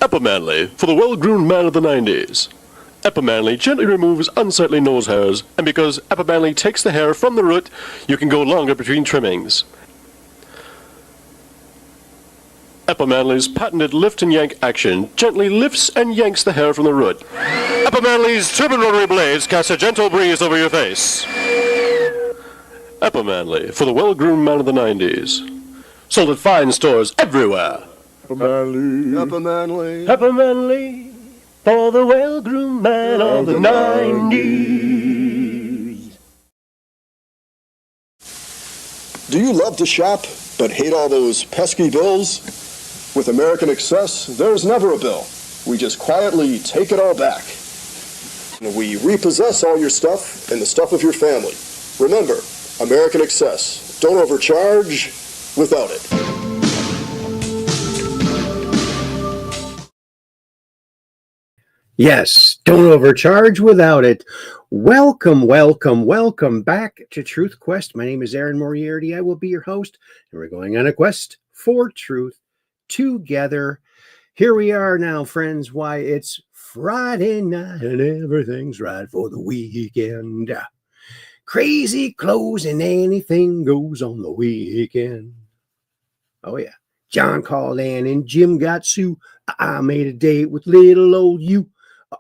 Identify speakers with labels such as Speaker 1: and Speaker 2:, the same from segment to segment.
Speaker 1: Epimanly for the well-groomed man of the 90s. Epimanly gently removes unsightly nose hairs, and because Epimanly takes the hair from the root, you can go longer between trimmings. Epimanly's patented lift and yank action gently lifts and yanks the hair from the root. Epimanly's turbine rotary blades cast a gentle breeze over your face. Epimanly for the well-groomed man of the 90s. Sold at fine stores everywhere.
Speaker 2: Epimanly.
Speaker 1: Epimanly for the well-groomed man of the 90s.
Speaker 2: Do you love to shop, but hate all those pesky bills? With American Express, there's never a bill. We just quietly take it all back. We repossess all your stuff and the stuff of your family. Remember, American Express. Don't overcharge without it.
Speaker 3: Yes, don't overcharge without it. Welcome back to Truth Quest. My name is Aaron Moriarity. I will be your host, and we're going on a quest for truth together. Here we are now, friends. Why, it's Friday night and everything's right for the weekend. Crazy clothes and anything goes on the weekend. Oh, yeah. John called Ann and Jim got Sue. I made a date with little old you.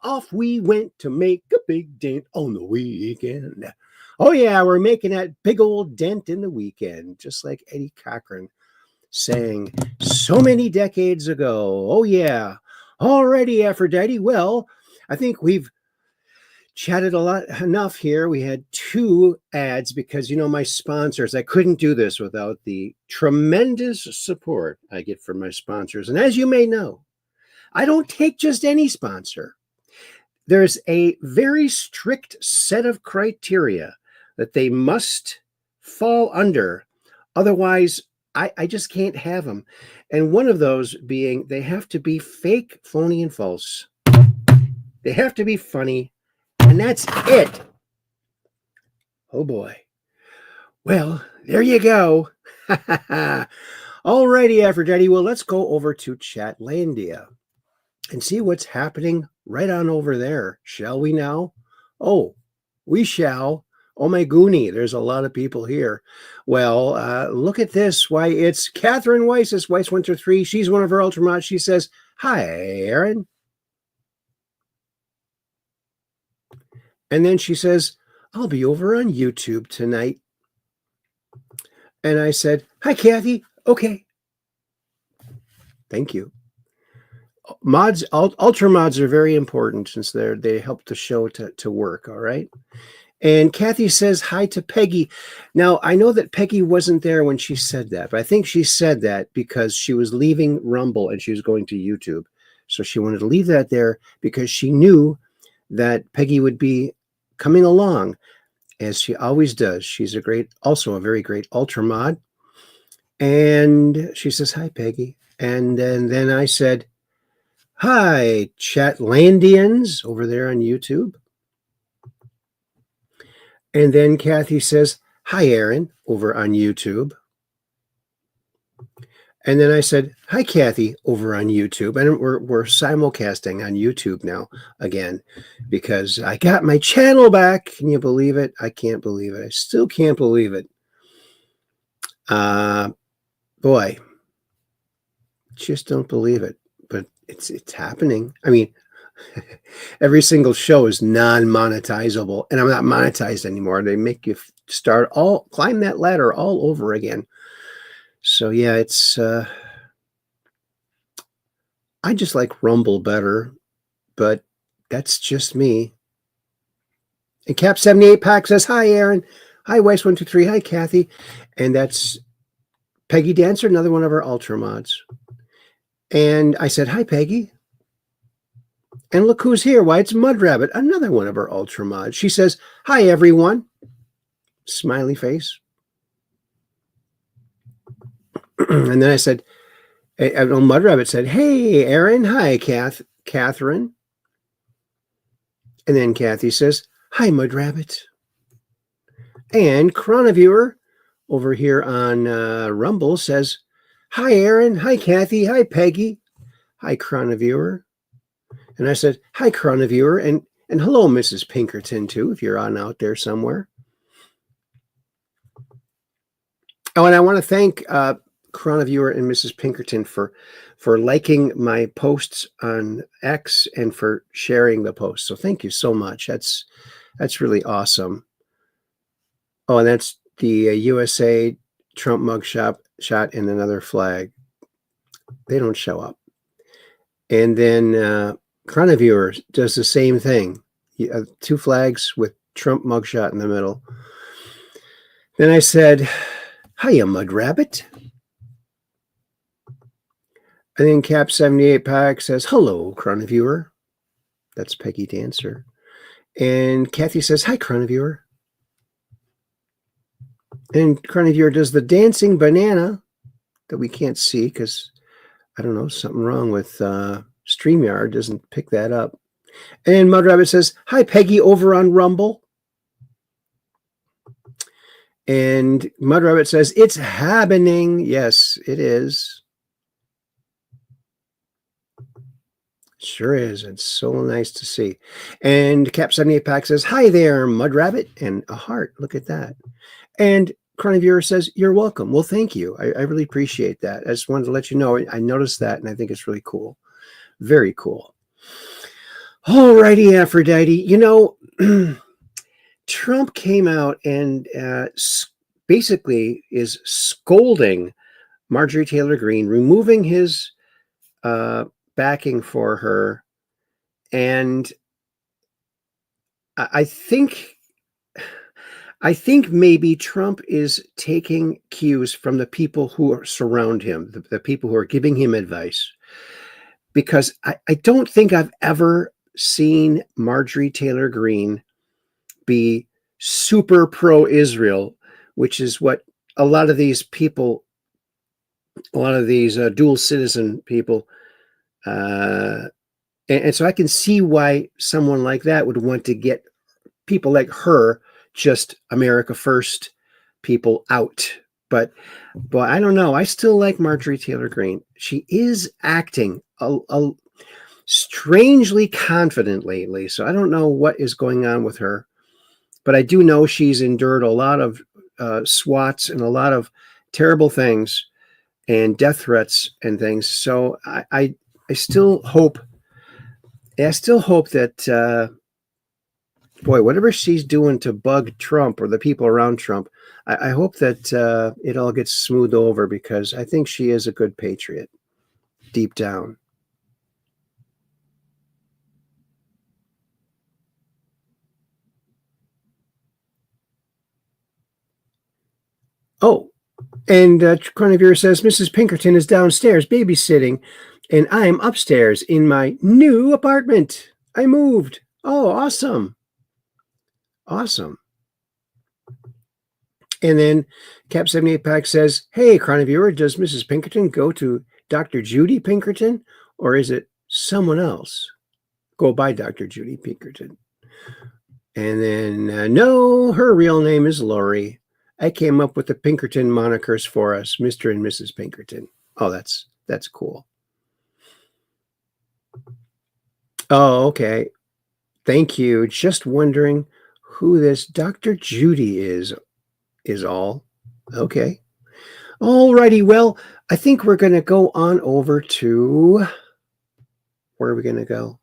Speaker 3: Off we went to make a big dent on the weekend. Oh, yeah, we're making that big old dent in the weekend, just like Eddie Cochran sang so many decades ago. Oh, yeah. Alrighty, Aphrodite. Well, I think we've chatted enough here. We had 2 ads because, my sponsors, I couldn't do this without the tremendous support I get from my sponsors. And as you may know, I don't take just any sponsor. There's a very strict set of criteria that they must fall under. Otherwise, I just can't have them. And one of those being they have to be fake, phony, and false. They have to be funny. And that's it. Oh, boy. Well, there you go. All righty, Aphrodite. Well, let's go over to Chatlandia and see what's happening right on over there. Shall we now? Oh, we shall. Oh, my goonie. There's a lot of people here. Well, look at this. Why, it's Catherine Weiss. It's Weiss Winter 3. She's one of our Ultramods. She says, hi, Aaron. And then she says, I'll be over on YouTube tonight. And I said, hi, Kathy. Okay. Thank you. Mods, ultra mods are very important since they help the show to work. All right. And Kathy says hi to Peggy. Now, I know that Peggy wasn't there when she said that, but I think she said that because she was leaving Rumble and she was going to YouTube. So she wanted to leave that there because she knew that Peggy would be coming along as she always does. She's also a very great ultra mod. And she says, hi, Peggy. And then I said, hi, Chatlandians over there on YouTube. And then Kathy says, hi, Aaron, over on YouTube. And then I said, hi, Kathy, over on YouTube. And we're simulcasting on YouTube now again because I got my channel back. Can you believe it? I can't believe it. I still can't believe it. Boy, just don't believe it. But it's happening. I mean, every single show is non-monetizable, and I'm not monetized anymore. They make you climb that ladder all over again. So yeah, it's I just like Rumble better, but that's just me. And Cap 78 Pack says, hi, Aaron. Hi, Weiss123. Hi, Kathy. And that's Peggy Dancer, another one of our Ultra mods. And I said, hi, Peggy. And look who's here. Why, it's Mud Rabbit, another one of our Ultra mods. She says, hi, everyone. Smiley face. And then I said, Mud Rabbit said, hey, Aaron. Hi, Catherine. And then Kathy says, hi, Mud Rabbit. And Chroniviewer over here on Rumble says, hi, Aaron. Hi, Kathy. Hi, Peggy. hi, Chroniviewer. And I said, hi, Chroniviewer, and hello, Mrs. Pinkerton, too, if you're on out there somewhere. Oh, and I want to thank Chroniviewer and Mrs. Pinkerton for liking my posts on X and for sharing the post. So thank you so much. That's really awesome. Oh, and that's the USA Trump mug shot and another flag. They don't show up. And then Chroniviewer does the same thing. 2 flags with Trump mugshot in the middle. Then I said, hiya, Mud Rabbit. And then Cap 78 Pack says, hello, Chroniviewer. That's Peggy Dancer. And Kathy says, hi, Chroniviewer. And Chroniviewer does the dancing banana that we can't see because, I don't know, something wrong with StreamYard doesn't pick that up. And Mud Rabbit says, hi, Peggy, over on Rumble. And Mud Rabbit says, it's happening. Yes, it is. Sure is. It's so nice to see. And Cap 78 Pack says, hi there, Mud Rabbit. And a heart. Look at that. And Chroniviewer says, you're welcome. Well, thank you. I really appreciate that. I just wanted to let you know. I noticed that, and I think it's really cool. Very cool. Alrighty, Aphrodite. You know, Trump came out and basically is scolding Marjorie Taylor Greene, removing his backing for her. And I think maybe Trump is taking cues from the people who surround him, the people who are giving him advice. Because I don't think I've ever seen Marjorie Taylor Greene be super pro-Israel, which is what a lot of these people, a lot of these dual citizen people, and so I can see why someone like that would want to get people like her, just America first people, out. But I don't know. I still like Marjorie Taylor Greene. She is acting a strangely confident lately, so I don't know what is going on with her. But I do know she's endured a lot of swats and a lot of terrible things and death threats and things. So I still hope. I still hope that boy, whatever she's doing to bug Trump or the people around Trump, I hope that it all gets smoothed over, because I think she is a good patriot deep down. Oh, and Chroniviewer says, Mrs. Pinkerton is downstairs babysitting, and I'm upstairs in my new apartment. I moved. Oh, awesome. Awesome. And then Cap 78 Pack says, hey, Chroniviewer, does Mrs. Pinkerton go to Dr. Judy Pinkerton, or is it someone else? Go by Dr. Judy Pinkerton. And then, no, her real name is Lori. I came up with the Pinkerton monikers for us, Mr. and Mrs. Pinkerton. Oh, that's cool. Oh, okay. Thank you. Just wondering who this Dr. Judy is all. Okay. Alrighty. Well, I think we're going to go on over to, where are we going to go?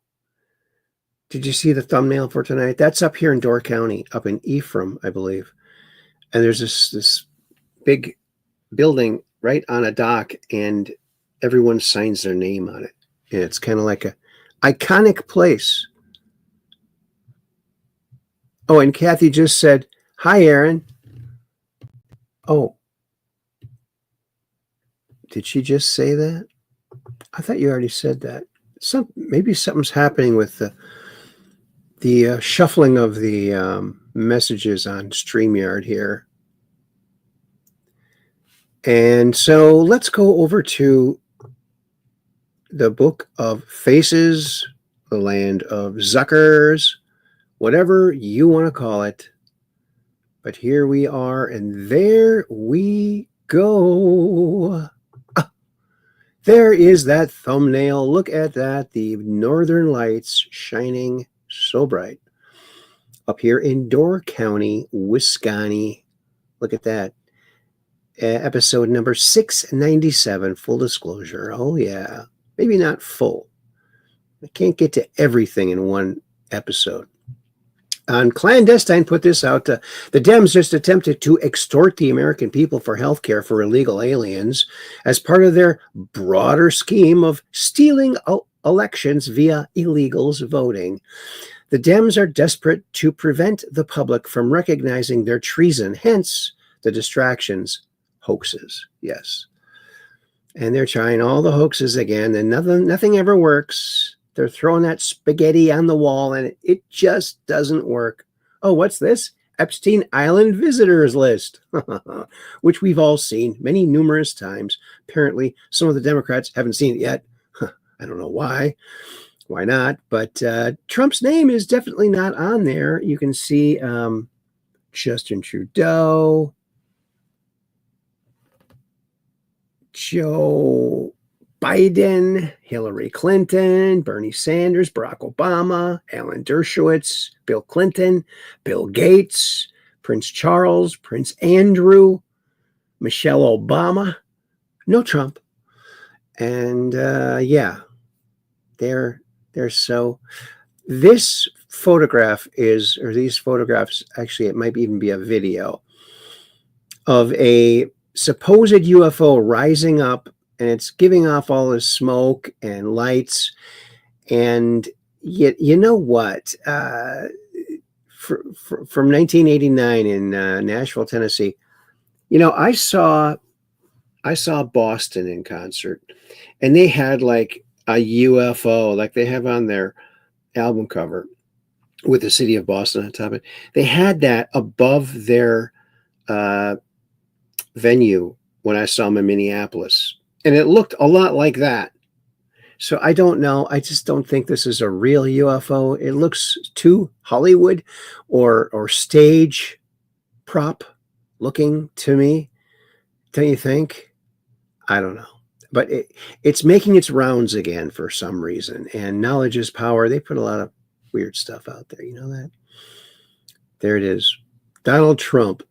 Speaker 3: Did you see the thumbnail for tonight? That's up here in Door County, up in Ephraim, I believe. And there's this big building right on a dock, and everyone signs their name on it. And it's kind of like a iconic place. Oh, and Kathy just said, hi, Aaron. Oh, did she just say that? I thought you already said that. Maybe something's happening with the shuffling of the messages on StreamYard here. And so let's go over to the Book of Faces, the land of Zuckers, whatever you want to call it. But here we are, and there we go. There is that thumbnail. Look at that. The northern lights shining so bright up here in Door County, Wisconsin. Look at that. Episode number 697, full disclosure. Oh, yeah. Maybe not full. I can't get to everything in one episode. On Clandestine put this out. The Dems just attempted to extort the American people for health care for illegal aliens as part of their broader scheme of stealing elections via illegals voting. The Dems are desperate to prevent the public from recognizing their treason, hence the distractions, hoaxes. Yes. And they're trying all the hoaxes again, and nothing ever works. They're throwing that spaghetti on the wall, and it just doesn't work. Oh, what's this? Epstein Island visitors list, which we've all seen numerous times. Apparently, some of the Democrats haven't seen it yet. I don't know why. Why not? But Trump's name is definitely not on there. You can see Justin Trudeau, Joe Biden, Hillary Clinton, Bernie Sanders, Barack Obama, Alan Dershowitz, Bill Clinton, Bill Gates, Prince Charles, Prince Andrew, Michelle Obama, no Trump. And yeah, they're so. This photograph is, or these photographs, actually, it might even be a video of a supposed UFO rising up, and it's giving off all this smoke and lights. And yet, you know what? From 1989 in Nashville, Tennessee, you know, I saw Boston in concert, and they had like a UFO, like they have on their album cover with the city of Boston on top of it. They had that above their venue when I saw them in Minneapolis, and it looked a lot like that. So I don't know. I just don't think this is a real UFO. It looks too Hollywood or stage prop looking to me. Don't you think? I don't know. But it's making its rounds again for some reason. And knowledge is power. They put a lot of weird stuff out there. You know that? There it is. Donald Trump.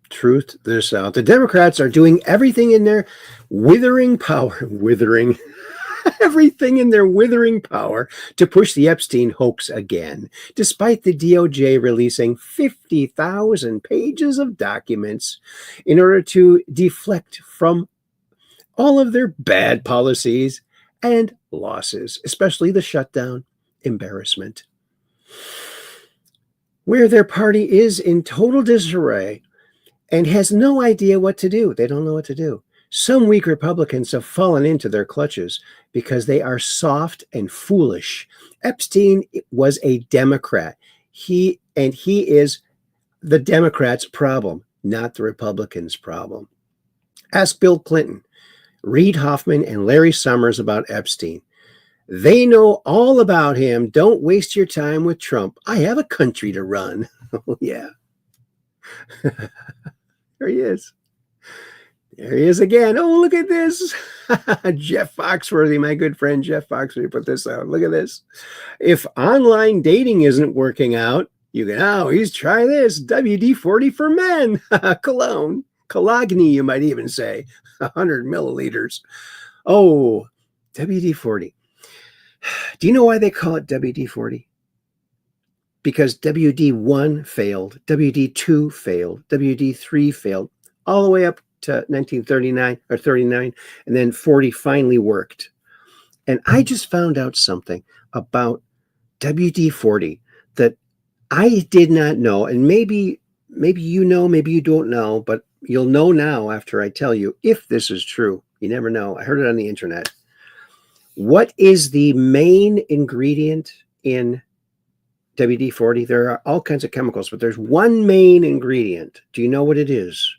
Speaker 3: Truth this out. The Democrats are doing everything in their withering power. Everything in their withering power to push the Epstein hoax again, despite the DOJ releasing 50,000 pages of documents in order to deflect from all of their bad policies and losses, especially the shutdown, embarrassment. Where their party is in total disarray and has no idea what to do. They don't know what to do. Some weak Republicans have fallen into their clutches because they are soft and foolish. Epstein was a Democrat. He is the Democrats' problem, not the Republicans' problem. Ask Bill Clinton, Reid Hoffman, and Larry Summers about Epstein. They know all about him. Don't waste your time with Trump. I have a country to run. Oh, yeah. There he is. There he is again. Oh, look at this. Jeff Foxworthy, my good friend Jeff Foxworthy, put this out. Look at this. If online dating isn't working out, you can he's try this. WD-40 for men. Cologne. Cologne, you might even say. 100 milliliters. Oh, WD-40. Do you know why they call it WD-40? Because WD-1 failed, WD-2 failed, WD-3 failed, all the way up to 1939 or 39, and then 40 finally worked. And I just found out something about WD-40 that I did not know, and maybe you know, maybe you don't know, but you'll know now after I tell you if this is true. You never know. I heard it on the internet. What is the main ingredient in WD-40? There are all kinds of chemicals, but there's one main ingredient. Do you know what it is?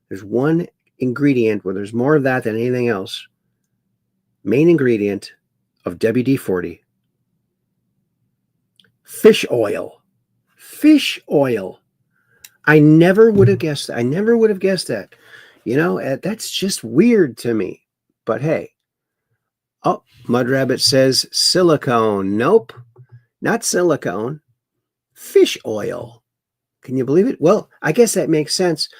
Speaker 3: There's one ingredient where there's more of that than anything else. Main ingredient of WD-40. Fish oil. Fish oil. I never would have guessed that. You know, that's just weird to me. But hey, oh, Mud Rabbit says silicone. Nope, not silicone. Fish oil. Can you believe it? Well, I guess that makes sense.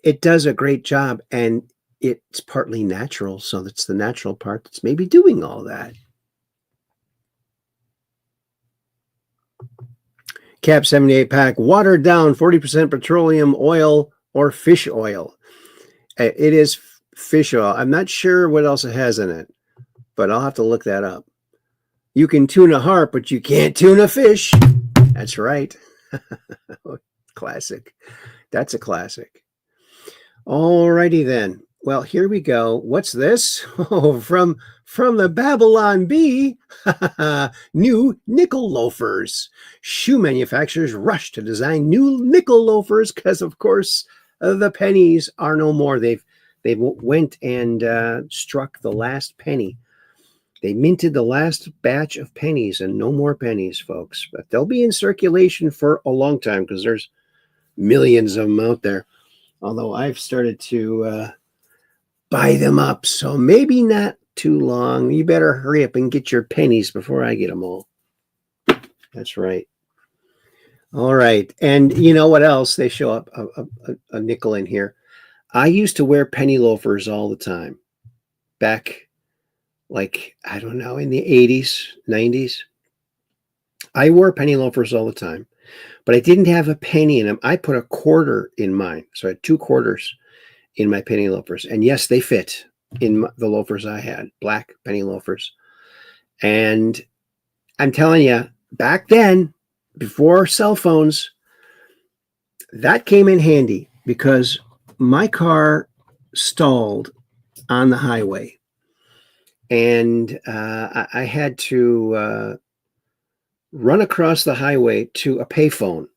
Speaker 3: It does a great job, and it's partly natural, so that's the natural part that's maybe doing all that. Cap 78 pack, watered down 40% petroleum oil or fish oil. It is fish oil. I'm not sure what else it has in it, but I'll have to look that up. You can tune a harp, but you can't tune a fish. That's right. Classic. That's a classic. Alrighty then. Well, here we go. What's this? Oh, from the Babylon Bee. New nickel loafers. Shoe manufacturers rush to design new nickel loafers because, of course, the pennies are no more. They went and struck the last penny. They minted the last batch of pennies, and no more pennies, folks. But they'll be in circulation for a long time because there's millions of them out there. Although I've started to buy them up, so maybe not too long. You better hurry up and get your pennies before I get them all. That's right. All right. And you know what else? They show up a nickel in here. I used to wear penny loafers all the time. Back, like, I don't know, in the 80s, 90s. I wore penny loafers all the time. But I didn't have a penny in them. I put a quarter in mine. So I had 2 quarters in my penny loafers. And yes, they fit in the loafers I had. Black penny loafers. And I'm telling you, back then, before cell phones, that came in handy because my car stalled on the highway. And I had to run across the highway to a payphone.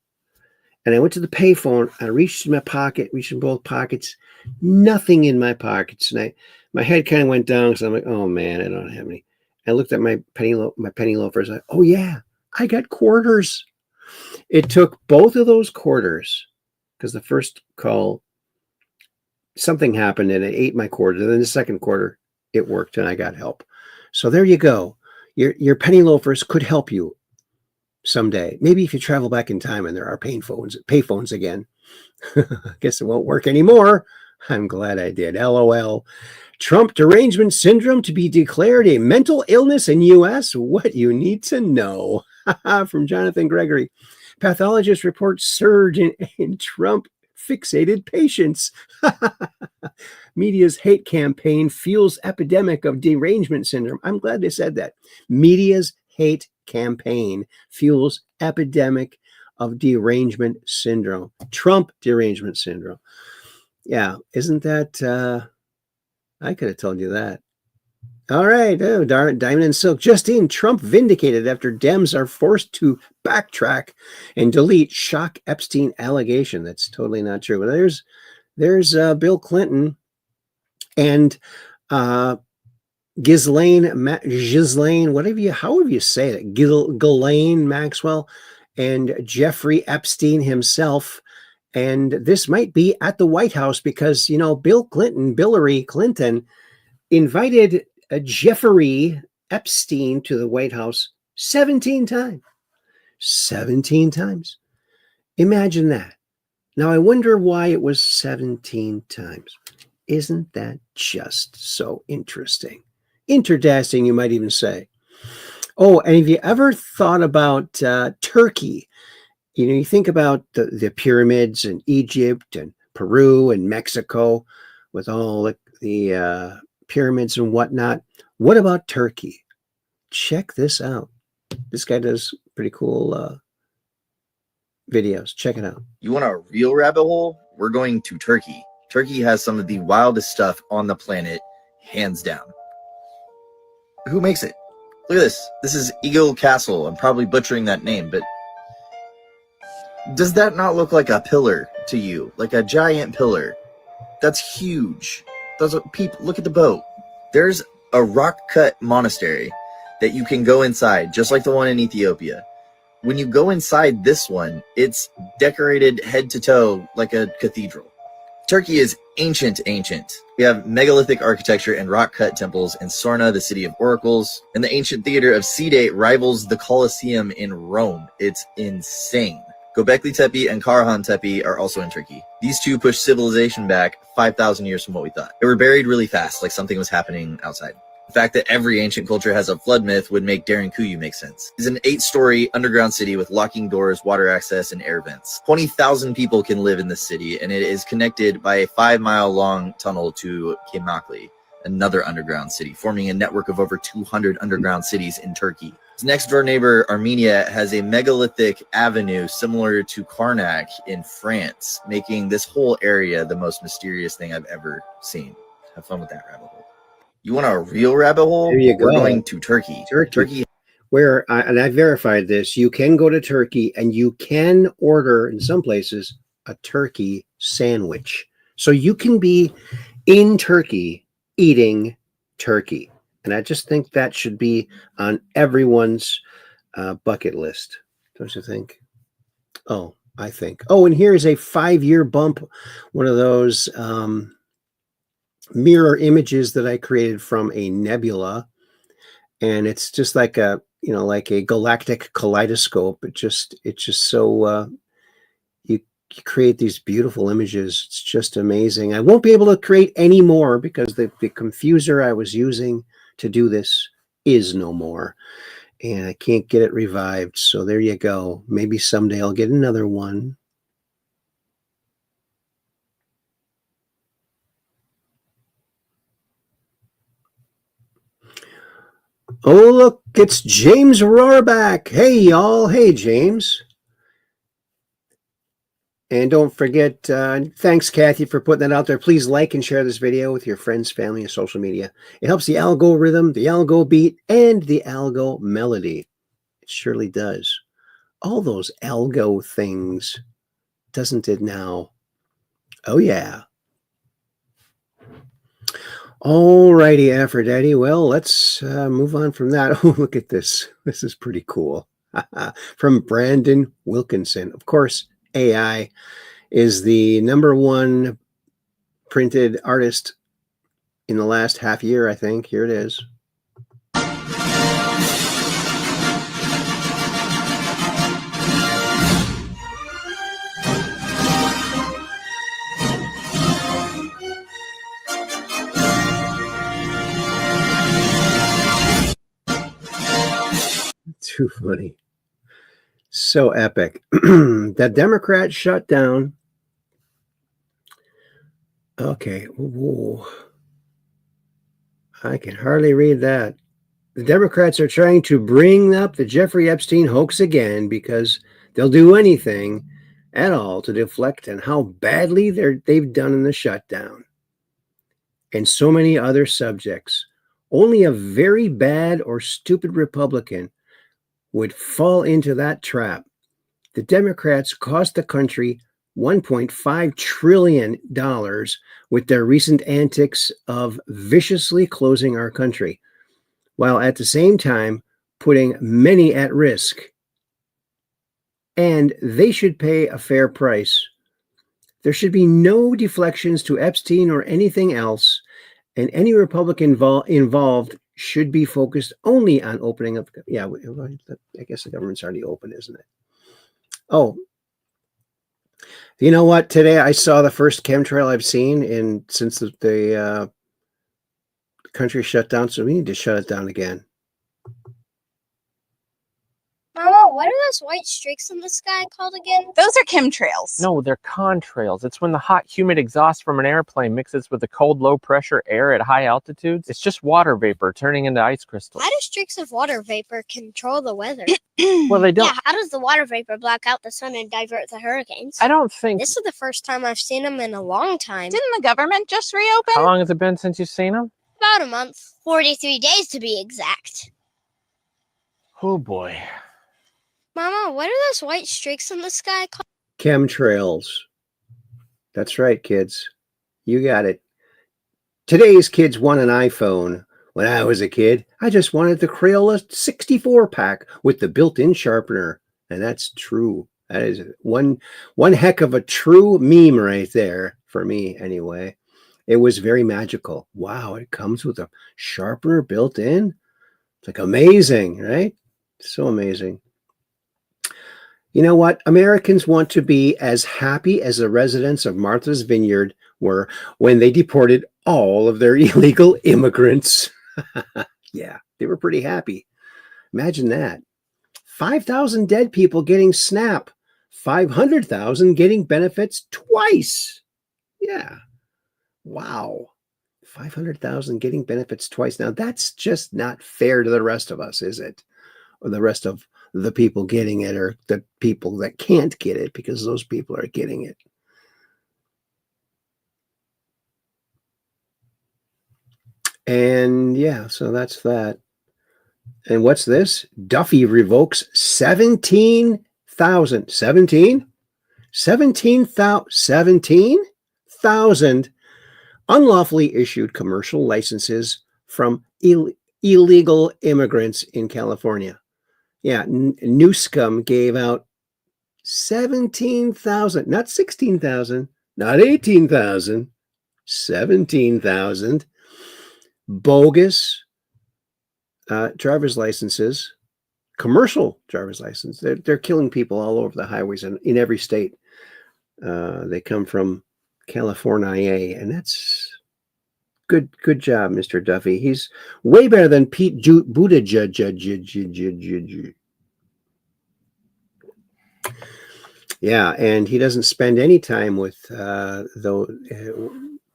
Speaker 3: And I went to the payphone. I reached in my pocket, reached in both pockets, nothing in my pockets. And my head kind of went down because I'm like, oh man, I don't have any. I looked at my penny loafers. Oh yeah, I got quarters. It took both of those quarters because the first call, something happened and it ate my quarter. And then the second quarter, it worked and I got help. So there you go. Your penny loafers could help you someday. Maybe if you travel back in time and there are payphones again. I guess it won't work anymore. I'm glad I did. LOL. Trump derangement syndrome to be declared a mental illness in U.S. What you need to know. From Jonathan Gregory. Pathologists report surge in Trump fixated patients. Media's hate campaign fuels epidemic of derangement syndrome. I'm glad they said that. Media's hate campaign fuels epidemic of derangement syndrome. Trump derangement syndrome. Yeah, isn't that I could have told you that. All right. Oh, darn, Diamond and Silk. Justine, Trump vindicated after Dems are forced to backtrack and delete shock Epstein allegation. That's totally not true. But there's Bill Clinton and Ghislaine, however you say it, Ghislaine Maxwell and Jeffrey Epstein himself. And this might be at the White House because, you know, Hillary Clinton invited Jeffrey Epstein to the White House 17 times. 17 times. Imagine that. Now, I wonder why it was 17 times. Isn't that just so interesting? Interdasting, you might even say. Oh, and have you ever thought about Turkey? You know, you think about the pyramids in Egypt and Peru and Mexico with all the pyramids and whatnot. What about Turkey? Check this out. This guy does pretty cool videos. Check it out.
Speaker 4: You want a real rabbit hole? We're going to Turkey. Turkey has some of the wildest stuff on the planet, hands down. Who makes it? Look at this. This is Eagle Castle. I'm probably butchering that name, but does that not look like a pillar to you? Like a giant pillar? That's huge. Those are people. Look at the boat. There's a rock-cut monastery that you can go inside, just like the one in Ethiopia. When you go inside this one, it's decorated head to toe like a cathedral. Turkey is ancient. We have megalithic architecture and rock-cut temples in Sorna, the city of oracles, and the ancient theater of Side rivals the Colosseum in Rome. It's insane. Göbekli Tepe and Karahan Tepe are also in Turkey. These two push civilization back 5,000 years from what we thought. They were buried really fast, like something was happening outside. The fact that every ancient culture has a flood myth would make Derinkuyu make sense. It's an 8-story underground city with locking doors, water access, and air vents. 20,000 people can live in this city, and it is connected by a 5-mile-long tunnel to Kemakli, another underground city, forming a network of over 200 underground cities in Turkey. Its next-door neighbor, Armenia, has a megalithic avenue similar to Karnak in France, making this whole area the most mysterious thing I've ever seen. Have fun with that rabbit hole. You want a real rabbit hole?
Speaker 3: There you go.
Speaker 4: We're going to Turkey. Turkey.
Speaker 3: Where, and I verified this, you can go to Turkey and you can order, in some places, a turkey sandwich. So you can be in Turkey eating turkey. And I just think that should be on everyone's bucket list. Don't you think? Oh, I think. Oh, and here's a 5-year bump. One of those mirror images that I created from a nebula. And it's just like a, like a galactic kaleidoscope. It's just so, you create these beautiful images. It's just amazing. I won't be able to create any more because the confuser I was using to do this is no more. And I can't get it revived. So there you go. Maybe someday I'll get another one. Oh, look, it's James Rohrback. Hey, y'all. Hey, James. And don't forget, thanks, Kathy, for putting that out there. Please like and share this video with your friends, family, and social media. It helps the algo rhythm, the algo beat, and the algo melody. It surely does. All those algo things, doesn't it now? Oh, yeah. All righty, Aphrodite. Well, let's move on from that. Oh, look at this. This is pretty cool. From Brandon Wilkinson. Of course, AI is the #1 printed artist in the last half year, I think. Here it is. Too funny. So epic. The Democrats shut down. Okay. Whoa. I can hardly read that. The Democrats are trying to bring up the Jeffrey Epstein hoax again because they'll do anything at all to deflect on how badly they've done in the shutdown. And so many other subjects. Only a very bad or stupid Republican would fall into that trap. The Democrats cost the country $1.5 trillion with their recent antics of viciously closing our country, while at the same time putting many at risk. And they should pay a fair price. There should be no deflections to Epstein or anything else, and any Republican involved should be focused only on opening up. Yeah, I guess the government's already open, isn't it? Oh, you know what? Today I saw the first chemtrail I've seen since the country shut down. So we need to shut it down again.
Speaker 5: Mama, what are those white streaks in the sky called again?
Speaker 6: Those are chemtrails.
Speaker 7: No, they're contrails. It's when the hot, humid exhaust from an airplane mixes with the cold, low-pressure air at high altitudes. It's just water vapor turning into ice crystals.
Speaker 5: How do streaks of water vapor control the weather?
Speaker 7: Well, they don't.
Speaker 5: Yeah, how does the water vapor block out the sun and divert the hurricanes?
Speaker 7: I don't think...
Speaker 5: This is the first time I've seen them in a long time.
Speaker 6: Didn't the government just reopen?
Speaker 7: How long has it been since you've seen them?
Speaker 5: About a month. 43 days to be exact.
Speaker 7: Oh, boy.
Speaker 5: Mama, what are those white streaks in the sky called?
Speaker 3: Chemtrails. That's right, kids. You got it. Today's kids want an iPhone. When I was a kid, I just wanted the Crayola 64-pack with the built-in sharpener. And that's true. That is one heck of a true meme right there for me anyway. It was very magical. Wow, it comes with a sharpener built in. It's like amazing, right? So amazing. You know what? Americans want to be as happy as the residents of Martha's Vineyard were when they deported all of their illegal immigrants. Yeah, they were pretty happy. Imagine that. 5,000 dead people getting SNAP. 500,000 getting benefits twice. Yeah. Wow. 500,000 getting benefits twice. Now, that's just not fair to the rest of us, is it? Or the rest of the people getting it, or the people that can't get it because those people are getting it. And yeah, so that's that. And what's this? Duffy revokes 17,000 unlawfully issued commercial licenses from illegal immigrants in California. Yeah, Newscomb gave out 17,000, not 16,000, not 18,000, 17,000 bogus driver's licenses, commercial driver's license. They're killing people all over the highways and in every state. They come from California, and that's good. Good job, Mr. Duffy. He's way better than Pete Buttigieg. Yeah, and he doesn't spend any time with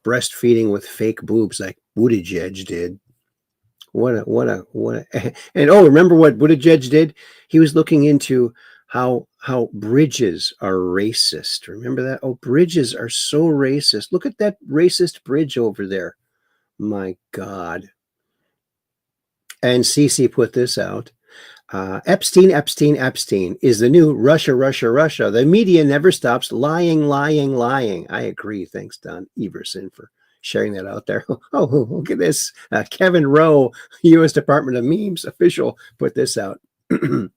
Speaker 3: breastfeeding with fake boobs like Buttigieg did. What a and remember what Buttigieg did? He was looking into how bridges are racist. Remember that? Oh, bridges are so racist. Look at that racist bridge over there. My God. And Cece put this out. Epstein is the new Russia. The media never stops lying. I agree. Thanks, Don Everson, for sharing that out there. Oh, look at this. Kevin Rowe, U.S. Department of Memes official, put this out. And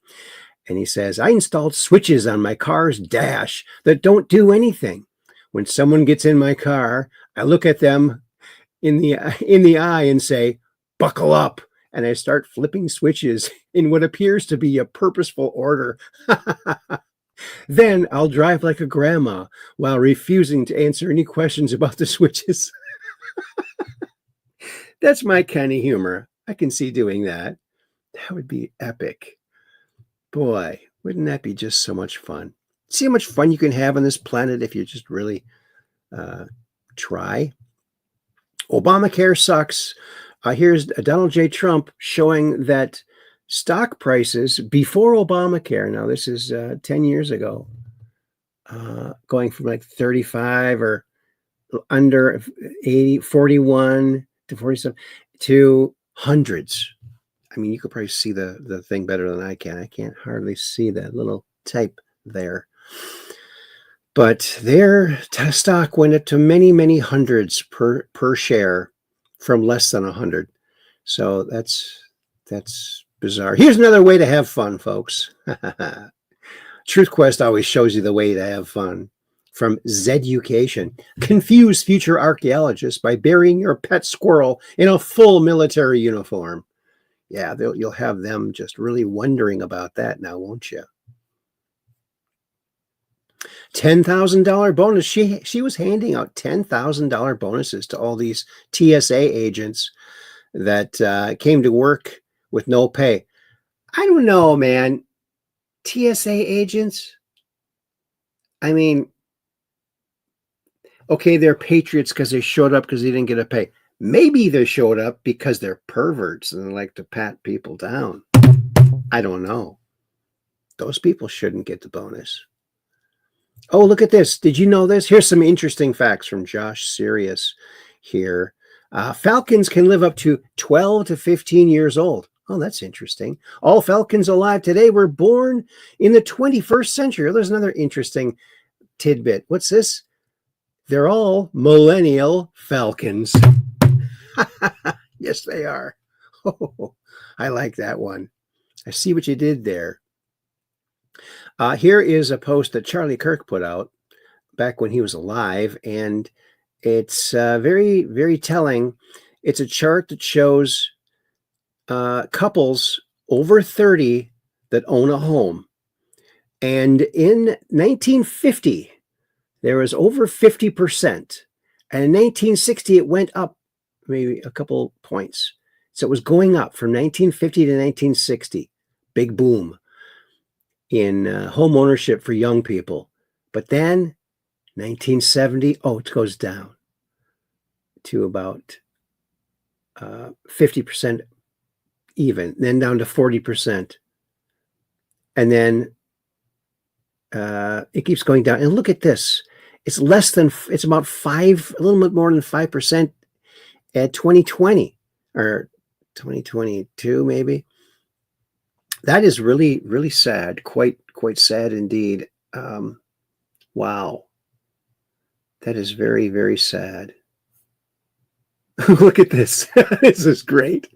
Speaker 3: he says, I installed switches on my car's dash that don't do anything. When someone gets in my car, I look at them in the eye and say, buckle up. And I start flipping switches in what appears to be a purposeful order. Then I'll drive like a grandma while refusing to answer any questions about the switches. That's my kind of humor. I can see doing that. That would be epic. Boy, wouldn't that be just so much fun? See how much fun you can have on this planet if you just really try. Obamacare sucks. Here's Donald J. Trump showing that stock prices before Obamacare, now this is 10 years ago, going from like 35 or under 80, 41 to 47 to hundreds. I mean, you could probably see the thing better than I can. I can't hardly see that little type there. But their stock went up to many hundreds per share from less than 100. So that's bizarre. Here's another way to have fun, folks. TruthQuest always shows you the way to have fun. From Zeducation. Confuse future archaeologists by burying your pet squirrel in a full military uniform. Yeah, you'll have them just really wondering about that now, won't you? $10,000 bonus. She was handing out $10,000 bonuses to all these TSA agents that came to work with no pay. I don't know, man. TSA agents? I mean, okay, they're patriots because they showed up because they didn't get a pay. Maybe they showed up because they're perverts and they like to pat people down. I don't know. Those people shouldn't get the bonus. Oh, look at this. Did you know this? Here's some interesting facts from Josh Sirius here. Falcons can live up to 12 to 15 years old. Oh, that's interesting. All falcons alive today were born in the 21st century. Oh, there's another interesting tidbit. What's this? They're all millennial falcons. Yes, they are. Oh, I like that one. I see what you did there. Here is a post that Charlie Kirk put out back when he was alive, and It's very, very telling. It's a chart that shows couples over 30 that own a home. And in 1950, there was over 50%. And in 1960, it went up maybe a couple points. So it was going up from 1950 to 1960. Big boom in home ownership for young people. But then 1970, it goes down to about 50% even, then down to 40%. And then it keeps going down. And look at this. It's about a little bit more than 5% at 2020 or 2022, maybe. That is really, really sad. Quite sad indeed. Wow. That is very, very sad. Look at this. This is great.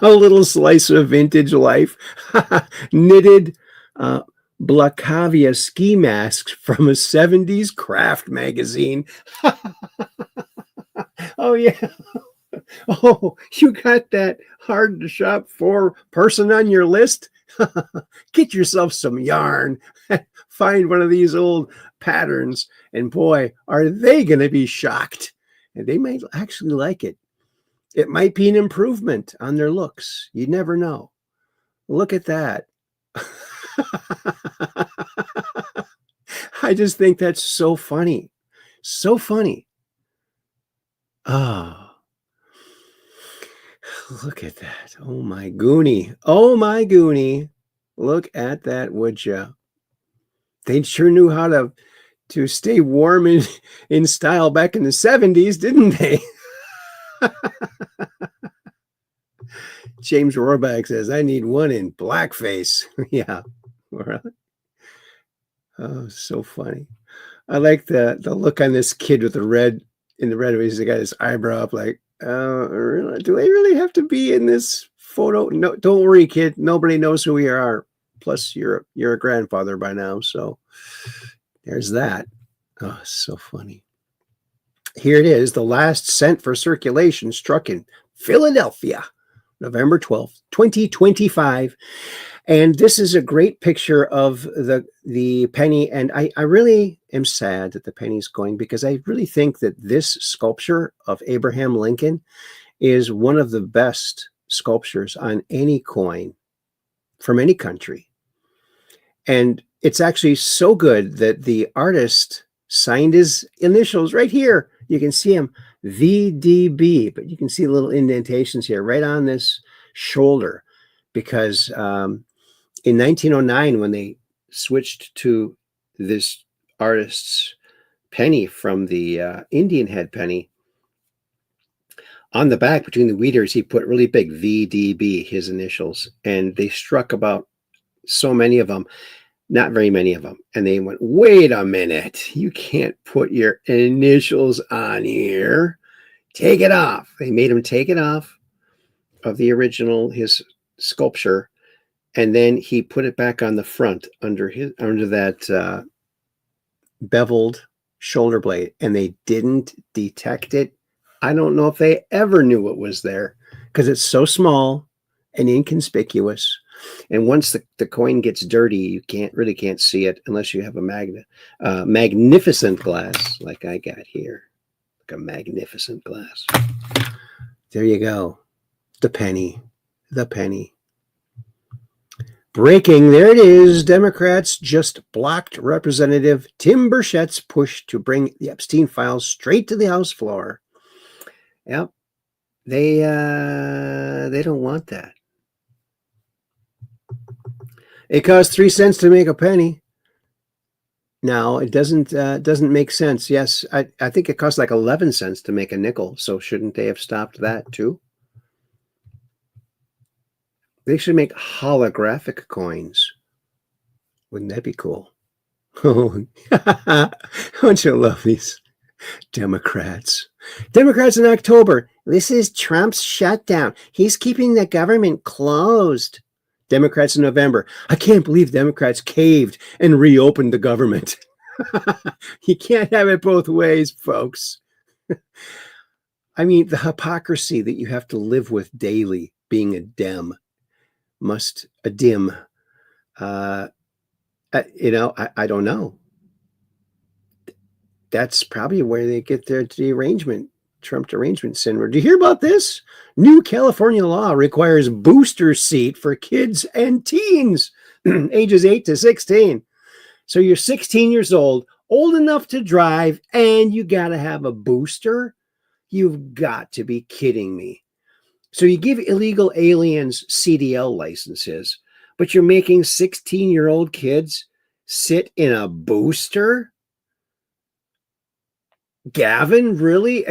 Speaker 3: A little slice of vintage life. Knitted Blacavia ski masks from a 70s craft magazine. Oh, yeah. Oh, you got that hard to shop for person on your list? Get yourself some yarn. Find one of these old patterns, and boy, are they going to be shocked. And they might actually like it. It might be an improvement on their looks. You never know. Look at that. I just think that's so funny. So funny. Oh, look at that. Oh, my goonie. Oh, my goonie. Look at that, would you? They sure knew how to stay warm in style back in the 70s, didn't they? James Rohrbeck says, I need one in blackface. Yeah. Oh, so funny. I like the look on this kid with the red. He's got his eyebrow up like, really? Do I really have to be in this photo? No, don't worry, kid. Nobody knows who we are. Plus, you're a grandfather by now. So there's that. Oh, so funny. Here it is. The last cent for circulation struck in Philadelphia, November 12th, 2025. And this is a great picture of the penny. And I really am sad that the penny's going, because I really think that this sculpture of Abraham Lincoln is one of the best sculptures on any coin from any country. And it's actually so good that the artist signed his initials right here. You can see him, VDB, but you can see little indentations here right on this shoulder, because in 1909, when they switched to this artist's penny from the Indian head penny, on the back between the wheaters, he put really big VDB, his initials, and they struck about so many of them, not very many of them. And they went, wait a minute, you can't put your initials on here. Take it off. They made him take it off of the original, his sculpture. And then he put it back on the front under that beveled shoulder blade, and they didn't detect it. I don't know if they ever knew it was there, because it's so small and inconspicuous. And once the coin gets dirty, you can't see it unless you have a magnificent glass like I got here, like a magnificent glass. There you go, the penny. Breaking, there it is. Democrats just blocked Representative Tim Burchett's push to bring the Epstein files straight to the House floor. Yep, they don't want that. It costs 3 cents to make a penny. Now it doesn't make sense. Yes, I think it costs like 11 cents to make a nickel. So shouldn't they have stopped that too? They should make holographic coins. Wouldn't that be cool? Oh, don't you love these Democrats? Democrats in October. This is Trump's shutdown. He's keeping the government closed. Democrats in November. I can't believe Democrats caved and reopened the government. You can't have it both ways, folks. I mean, the hypocrisy that you have to live with daily being a dim. I don't know. That's probably where they get their derangement, Trump derangement syndrome. Do you hear about this? New California law requires booster seat for kids and teens ages 8 to 16. So you're 16 years old enough to drive, and you got to have a booster? You've got to be kidding me. So you give illegal aliens CDL licenses, but you're making 16-year-old kids sit in a booster? Gavin, really?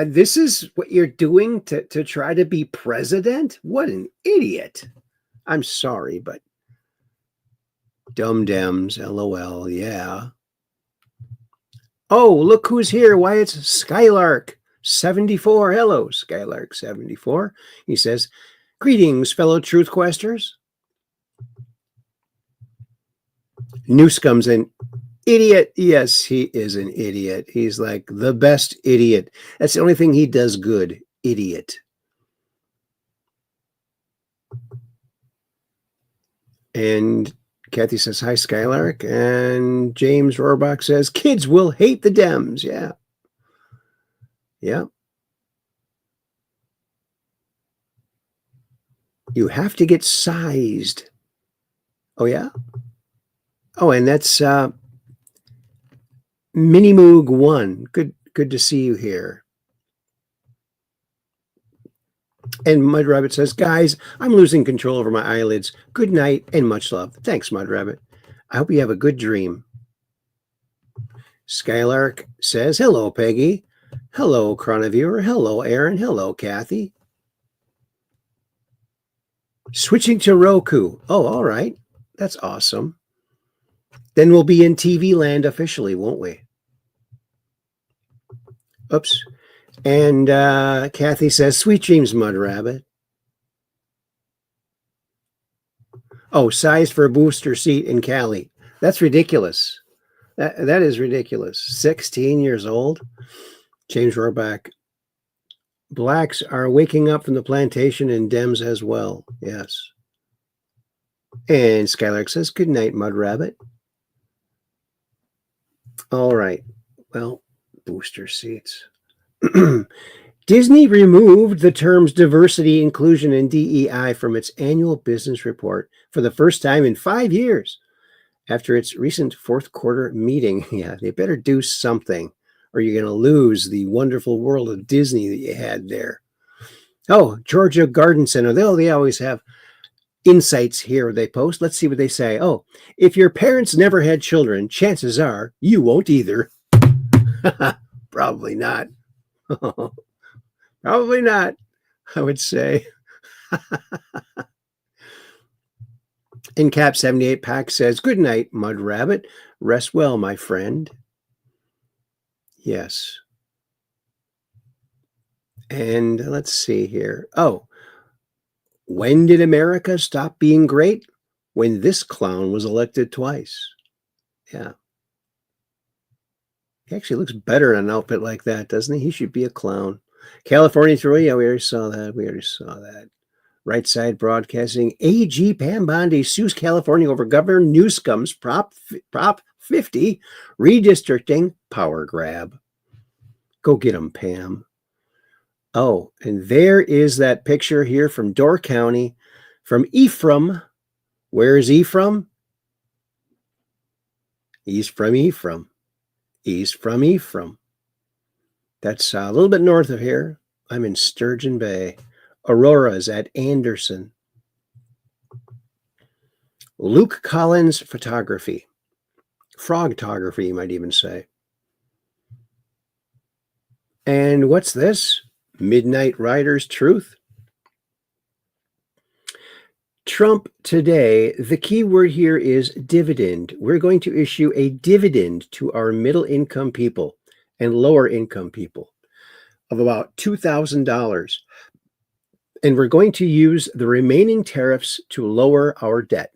Speaker 3: This is what you're doing to try to be president? What an idiot. I'm sorry, but dumb Dems, LOL, yeah. Oh, look who's here. Why, it's Skylark 74. Hello, Skylark 74. He says, greetings, fellow truth questers. Newscom's an idiot. Yes, he is an idiot. He's like the best idiot. That's the only thing he does good. Idiot. And Kathy says, hi, Skylark. And James Rohrbach says, kids will hate the Dems. Yeah. Yeah. You have to get sized. Oh, yeah? Oh, and that's Mini Moog 1. Good to see you here. And Mud Rabbit says, guys, I'm losing control over my eyelids. Good night and much love. Thanks, Mud Rabbit. I hope you have a good dream. Skylark says, hello, Peggy. Hello, Chroniviewer. Hello, Aaron. Hello, Kathy. Switching to Roku. Oh, all right. That's awesome. Then we'll be in TV land officially, won't we? Oops. And Kathy says, sweet dreams, Mud Rabbit. Oh, size for a booster seat in Cali. That's ridiculous. That is ridiculous. 16 years old. James Rohrbach. Blacks are waking up from the plantation and Dems as well. Yes. And Skylark says, good night, Mud Rabbit. All right. Well, booster seats. Disney removed the terms diversity, inclusion, and DEI from its annual business report for the first time in 5 years after its recent fourth quarter meeting. Yeah, they better do something or you're going to lose the wonderful world of Disney that you had there. Oh, Georgia Garden Center. They always have insights here they post. Let's see what they say. Oh, if your parents never had children, chances are you won't either. Probably not. Probably not, I would say. And Cap 78 Pack says, good night, Mud Rabbit. Rest well, my friend. Yes. And let's see here. Oh, when did America stop being great? When this clown was elected twice. Yeah. He actually looks better in an outfit like that, doesn't he? He should be a clown. California 3, yeah, we already saw that. Right Side Broadcasting. AG Pam Bondi sues California over Governor Newsom's Prop 50 redistricting power grab. Go get him, Pam. Oh, and there is that picture here from Door County from Ephraim. Where is Ephraim? He's from Ephraim. He's from Ephraim. That's a little bit north of here. I'm in Sturgeon Bay. Aurora's at Anderson. Luke Collins photography. Frogtography, you might even say. And what's this? Midnight Rider's Truth. Trump today, the key word here is dividend. We're going to issue a dividend to our middle income people and lower income people of about $2,000. And we're going to use the remaining tariffs to lower our debt.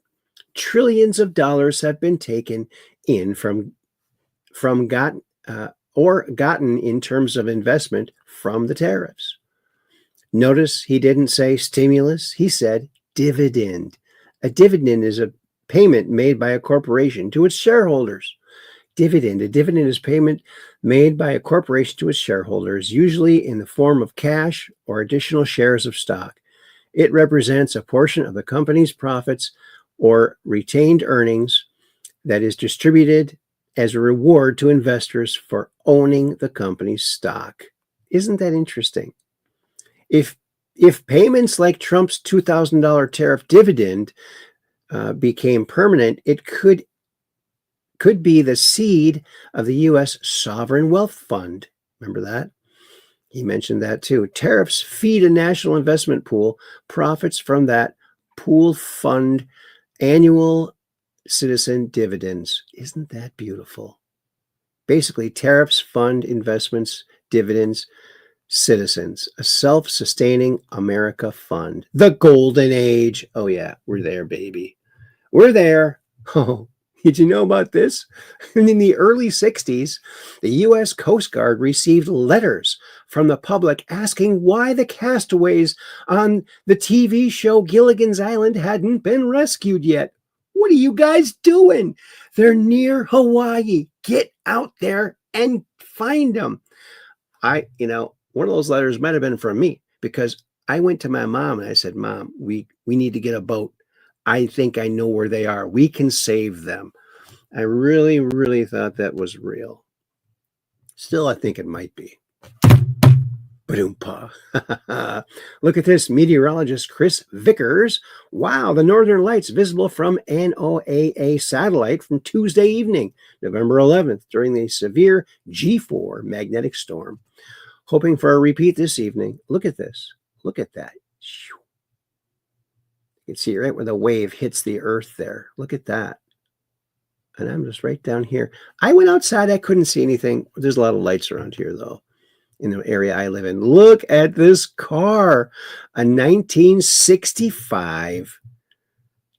Speaker 3: Trillions of dollars have been taken in from or gotten in terms of investment from the tariffs. Notice he didn't say stimulus, he said dividend. A dividend is a payment made by a corporation to its shareholders. A dividend is payment made by a corporation to its shareholders, usually in the form of cash or additional shares of stock. It represents a portion of the company's profits or retained earnings that is distributed as a reward to investors for owning the company's stock. Isn't that interesting? If payments like Trump's $2,000 tariff dividend became permanent, it could be the seed of the U.S. sovereign wealth fund. Remember that? He mentioned that too. Tariffs feed a national investment pool. Profits from that pool fund annual citizen dividends. Isn't that beautiful? Basically, tariffs fund investments, dividends, citizens. A self-sustaining America fund. The golden age. Oh yeah, we're there, baby. We're there. Oh, did you know about this? In the early 60s, the U.S. Coast Guard received letters from the public asking why the castaways on the TV show Gilligan's Island hadn't been rescued yet. What are you guys doing? They're near Hawaii. Get out there and find them. One of those letters might have been from me, because I went to my mom and I said, Mom, we need to get a boat. I think I know where they are. We can save them. I really, really thought that was real. Still, I think it might be. Ba-doom-pa. Look at this. Meteorologist Chris Vickers. Wow, the northern lights visible from NOAA satellite from Tuesday evening, November 11th, during the severe G4 magnetic storm. Hoping for a repeat this evening. Look at this. Look at that. You can see right where the wave hits the earth there. Look at that. And I'm just right down here. I went outside. I couldn't see anything. There's a lot of lights around here, though, in the area I live in. Look at this car. A 1965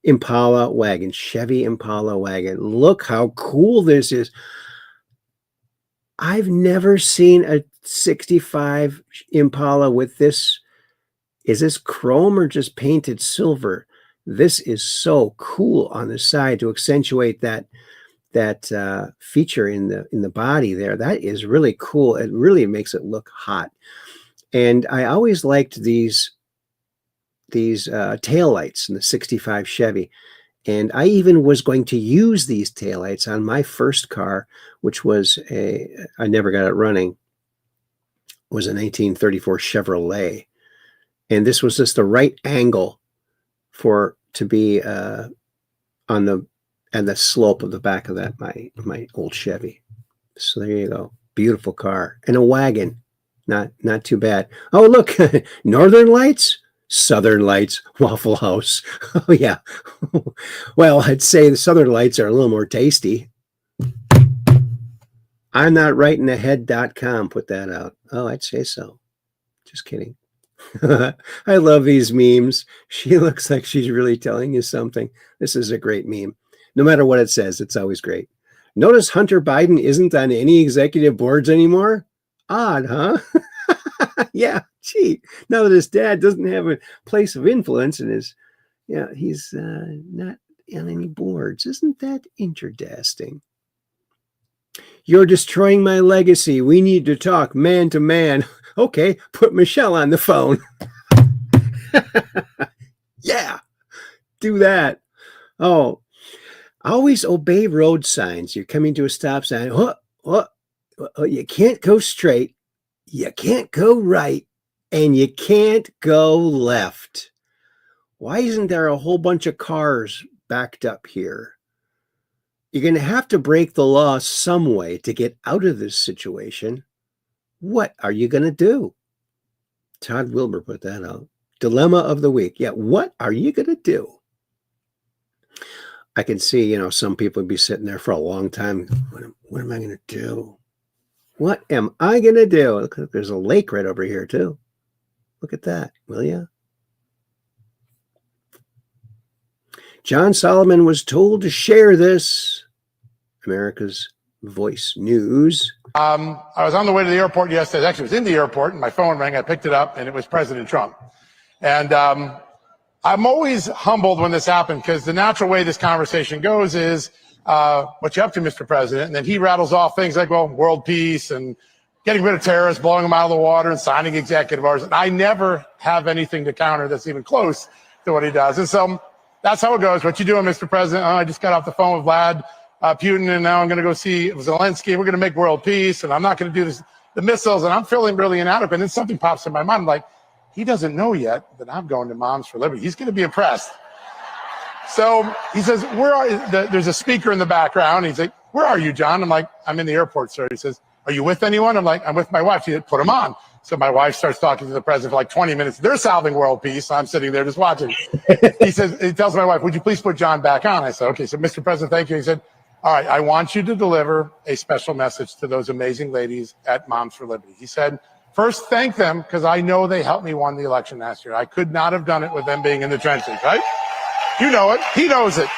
Speaker 3: Impala wagon, Chevy Impala wagon. Look how cool this is. I've never seen a 65 Impala with this. Is this chrome or just painted silver? This is so cool on the side to accentuate that feature in the body there. That is really cool. It really makes it look hot. And I always liked these taillights in the 65 Chevy. And I even was going to use these taillights on my first car, which was I never got it running, was a 1934 Chevrolet. And this was just the right angle to be on the slope of the back of that my old Chevy. So there you go. Beautiful car. And a wagon. Not too bad. Oh, look, Northern Lights, Southern Lights, Waffle House. Oh yeah. Well, I'd say the Southern Lights are a little more tasty. I'm not writing ahead.com. Put that out. Oh, I'd say so. Just kidding. I love these memes. She looks like she's really telling you something. This is a great meme. No matter what it says, it's always great. Notice Hunter Biden isn't on any executive boards anymore. Odd, huh? Yeah, gee. Now that his dad doesn't have a place of influence and he's not on any boards. Isn't that interesting? You're destroying my legacy. We need to talk man to man. Okay, put Michelle on the phone. Yeah, do that. Oh, always obey road signs. You're coming to a stop sign. You can't go straight. You can't go right. And you can't go left. Why isn't there a whole bunch of cars backed up here? You're going to have to break the law some way to get out of this situation. What are you going to do? Todd Wilbur put that out. Dilemma of the week. Yeah, what are you going to do? I can see, some people would be sitting there for a long time. What am I going to do? What am I going to do? Look, there's a lake right over here, too. Look at that, will you? John Solomon was told to share this. America's Voice News.
Speaker 8: I was on the way to the airport yesterday. Actually, I was in the airport, and my phone rang. I picked it up, and it was President Trump. And I'm always humbled when this happens, because the natural way this conversation goes is, what you up to, Mr. President? And then he rattles off things like, well, world peace and getting rid of terrorists, blowing them out of the water, and signing executive orders. And I never have anything to counter that's even close to what he does. And so that's how it goes. What you doing, Mr. President? Oh, I just got off the phone with Vlad Putin, and now I'm going to go see Zelensky. We're going to make world peace, and I'm not going to do this, the missiles, and I'm feeling really inadequate. And then something pops in my mind. I'm like, he doesn't know yet that I'm going to Moms for Liberty. He's going to be impressed. So he says, there's a speaker in the background. He's like, where are you, John? I'm like, I'm in the airport, sir. He says, are you with anyone? I'm like, I'm with my wife. He said, put him on. So my wife starts talking to the president for like 20 minutes. They're solving world peace. I'm sitting there just watching. He tells my wife, would you please put John back on? I said, okay. So Mr. President, thank you. He said, all right, I want you to deliver a special message to those amazing ladies at Moms for Liberty. He said, first, thank them, because I know they helped me win the election last year. I could not have done it with them being in the trenches, right? You know it. He knows it.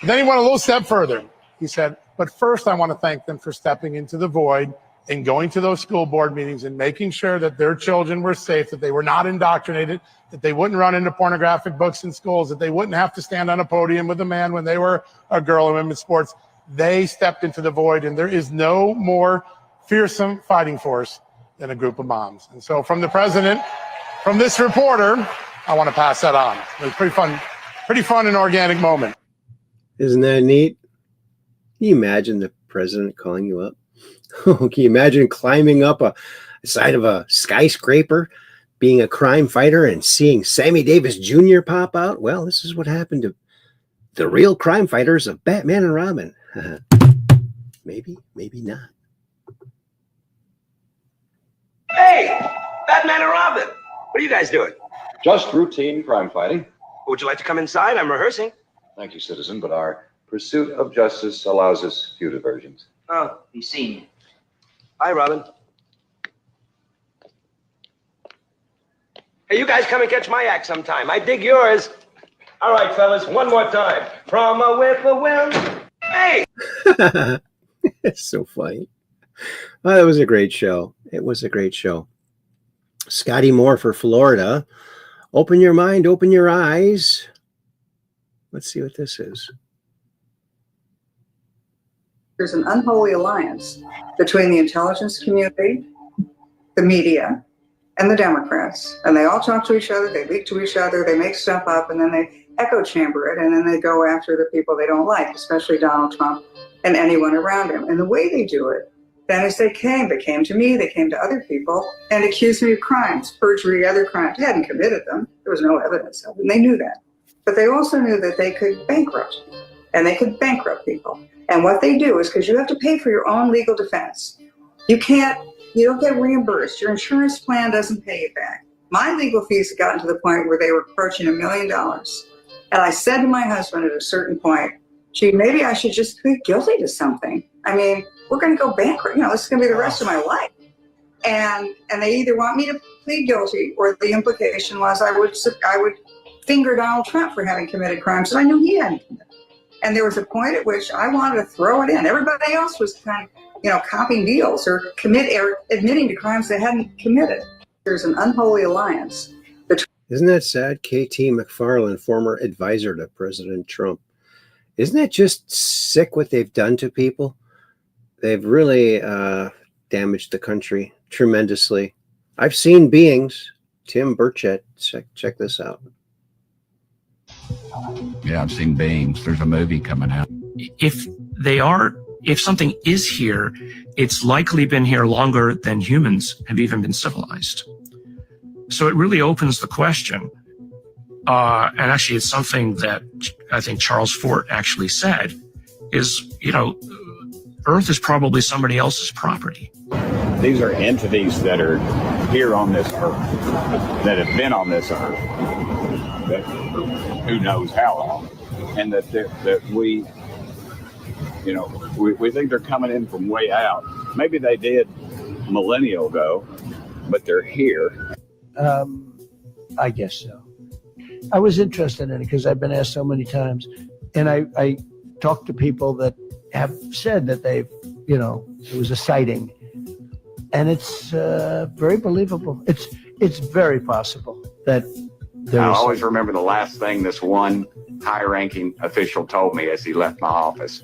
Speaker 8: Then he went a little step further. He said, but first, I want to thank them for stepping into the void and going to those school board meetings and making sure that their children were safe, that they were not indoctrinated, that they wouldn't run into pornographic books in schools, that they wouldn't have to stand on a podium with a man when they were a girl in women's sports. They stepped into the void, and there is no more fearsome fighting force than a group of moms. And so from the president, from this reporter, I want to pass that on. It was pretty fun and organic moment.
Speaker 3: Isn't that neat? Can you imagine the president calling you up? Can you imagine climbing up a side of a skyscraper, being a crime fighter, and seeing Sammy Davis Jr. pop out? Well, this is what happened to the real crime fighters of Batman and Robin. Maybe, maybe not.
Speaker 9: Hey, Batman and Robin. What are you guys doing?
Speaker 10: Just routine crime fighting.
Speaker 9: Would you like to come inside? I'm rehearsing.
Speaker 10: Thank you, citizen, but our pursuit of justice allows us few diversions.
Speaker 9: Oh, he's seen you. Hi, Robin. Hey, you guys come and catch my act sometime. I dig yours. All right, fellas, one more time. From a whippoorwill. Hey!
Speaker 3: It's so funny. Well, it was a great show. It was a great show. Scotty Moore for Florida. Open your mind, open your eyes. Let's see what this is.
Speaker 11: There's an unholy alliance between the intelligence community, the media, and the Democrats. And they all talk to each other, they leak to each other, they make stuff up, and then they echo chamber it, and then they go after the people they don't like, especially Donald Trump and anyone around him. And the way they do it, then is they came to me, they came to other people, and accused me of crimes, perjury, other crimes. They hadn't committed them. There was no evidence of it, and they knew that. But they also knew that they could bankrupt, and they could bankrupt people. And what they do is, because you have to pay for your own legal defense, you don't get reimbursed. Your insurance plan doesn't pay you back. My legal fees had gotten to the point where they were approaching $1 million. And I said to my husband at a certain point, gee, maybe I should just plead guilty to something. I mean, we're going to go bankrupt. This is going to be the rest of my life. And they either want me to plead guilty, or the implication was I would finger Donald Trump for having committed crimes that I knew he hadn't committed. And there was a point at which I wanted to throw it in. Everybody else was kind of, copying deals or admitting to crimes they hadn't committed. There's an unholy alliance.
Speaker 3: Isn't that sad? KT McFarland, former advisor to President Trump. Isn't that just sick what they've done to people? They've really damaged the country tremendously. I've seen beings. Tim Burchett, check this out.
Speaker 12: Yeah, I've seen beings. There's a movie coming out. If something is here, it's likely been here longer than humans have even been civilized. So it really opens the question. And actually, it's something that I think Charles Fort actually said is, Earth is probably somebody else's property.
Speaker 13: These are entities that are here on this Earth, that have been on this Earth, that who knows how long, and that we think they're coming in from way out. Maybe they did millennia ago, but they're here.
Speaker 14: I guess so. I was interested in it because I've been asked so many times, and I talked to people that have said that they've, it was a sighting. And it's very believable. It's very possible that
Speaker 13: I always remember the last thing this one high-ranking official told me as he left my office.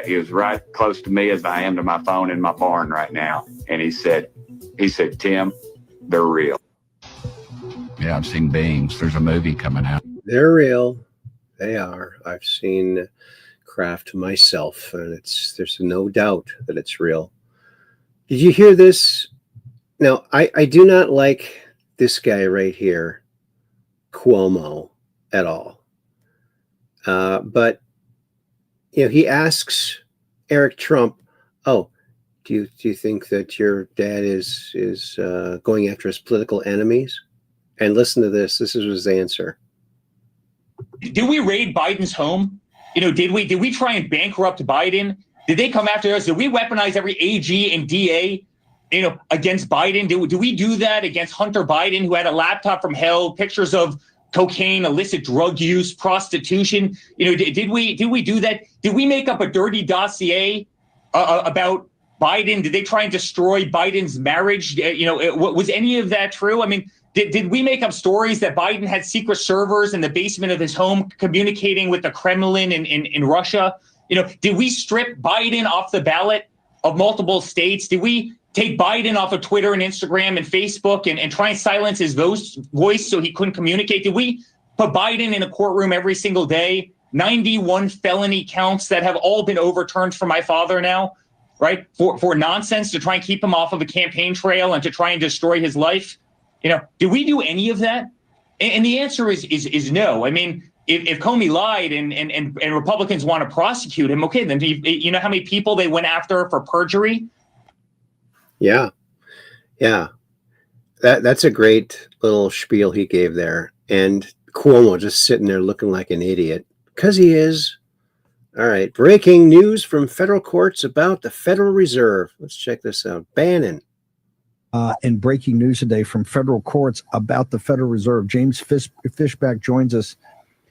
Speaker 13: He was right close to me as I am to my phone in my barn right now. And he said, Tim, they're real.
Speaker 15: Yeah, I've seen beings. There's a movie coming out.
Speaker 3: They're real. They are. I've seen craft myself, and there's no doubt that it's real. Did you hear this? Now, I do not like this guy right here, Cuomo, at all. But he asks Eric Trump, "Oh, do you think that your dad is going after his political enemies?" And listen to this. This is his answer.
Speaker 16: Did we raid Biden's home? Did we try and bankrupt Biden? Did they come after us? Did we weaponize every AG and DA, against Biden? Do we do that against Hunter Biden, who had a laptop from hell, pictures of cocaine, illicit drug use, prostitution? Did we do that? Did we make up a dirty dossier about Biden? Did they try and destroy Biden's marriage? Was any of that true? I mean, did we make up stories that Biden had secret servers in the basement of his home communicating with the Kremlin in Russia? Did we strip Biden off the ballot of multiple states? Did we take Biden off of Twitter and Instagram and Facebook and try and silence his voice so he couldn't communicate? Did we put Biden in a courtroom every single day? 91 felony counts that have all been overturned for my father now, right? For nonsense, to try and keep him off of a campaign trail and to try and destroy his life. Did we do any of that? And the answer is no. I mean, if Comey lied and Republicans want to prosecute him, okay, then you know how many people they went after for perjury?
Speaker 3: Yeah. That's a great little spiel he gave there. And Cuomo just sitting there looking like an idiot, because he is. All right. Breaking news from federal courts about the Federal Reserve. Let's check this out. Bannon.
Speaker 17: And breaking news today from federal courts about the Federal Reserve. James Fishback joins us.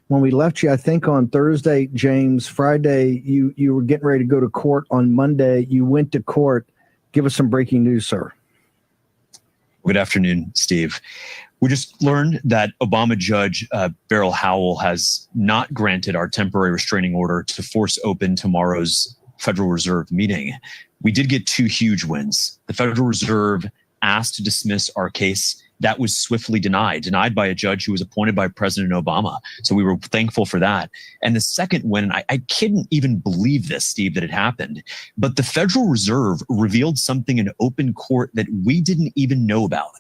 Speaker 17: When we left you, I think on Thursday, James, Friday, you were getting ready to go to court. On Monday, you went to court. Give us some breaking news, sir.
Speaker 18: Good afternoon, Steve. We just learned that Obama Judge Beryl Howell has not granted our temporary restraining order to force open tomorrow's Federal Reserve meeting. We did get two huge wins. The Federal Reserve asked to dismiss our case. That was swiftly denied by a judge who was appointed by President Obama. So we were thankful for that. And the second win, and I couldn't even believe this, Steve, that it happened, but the Federal Reserve revealed something in open court that we didn't even know about.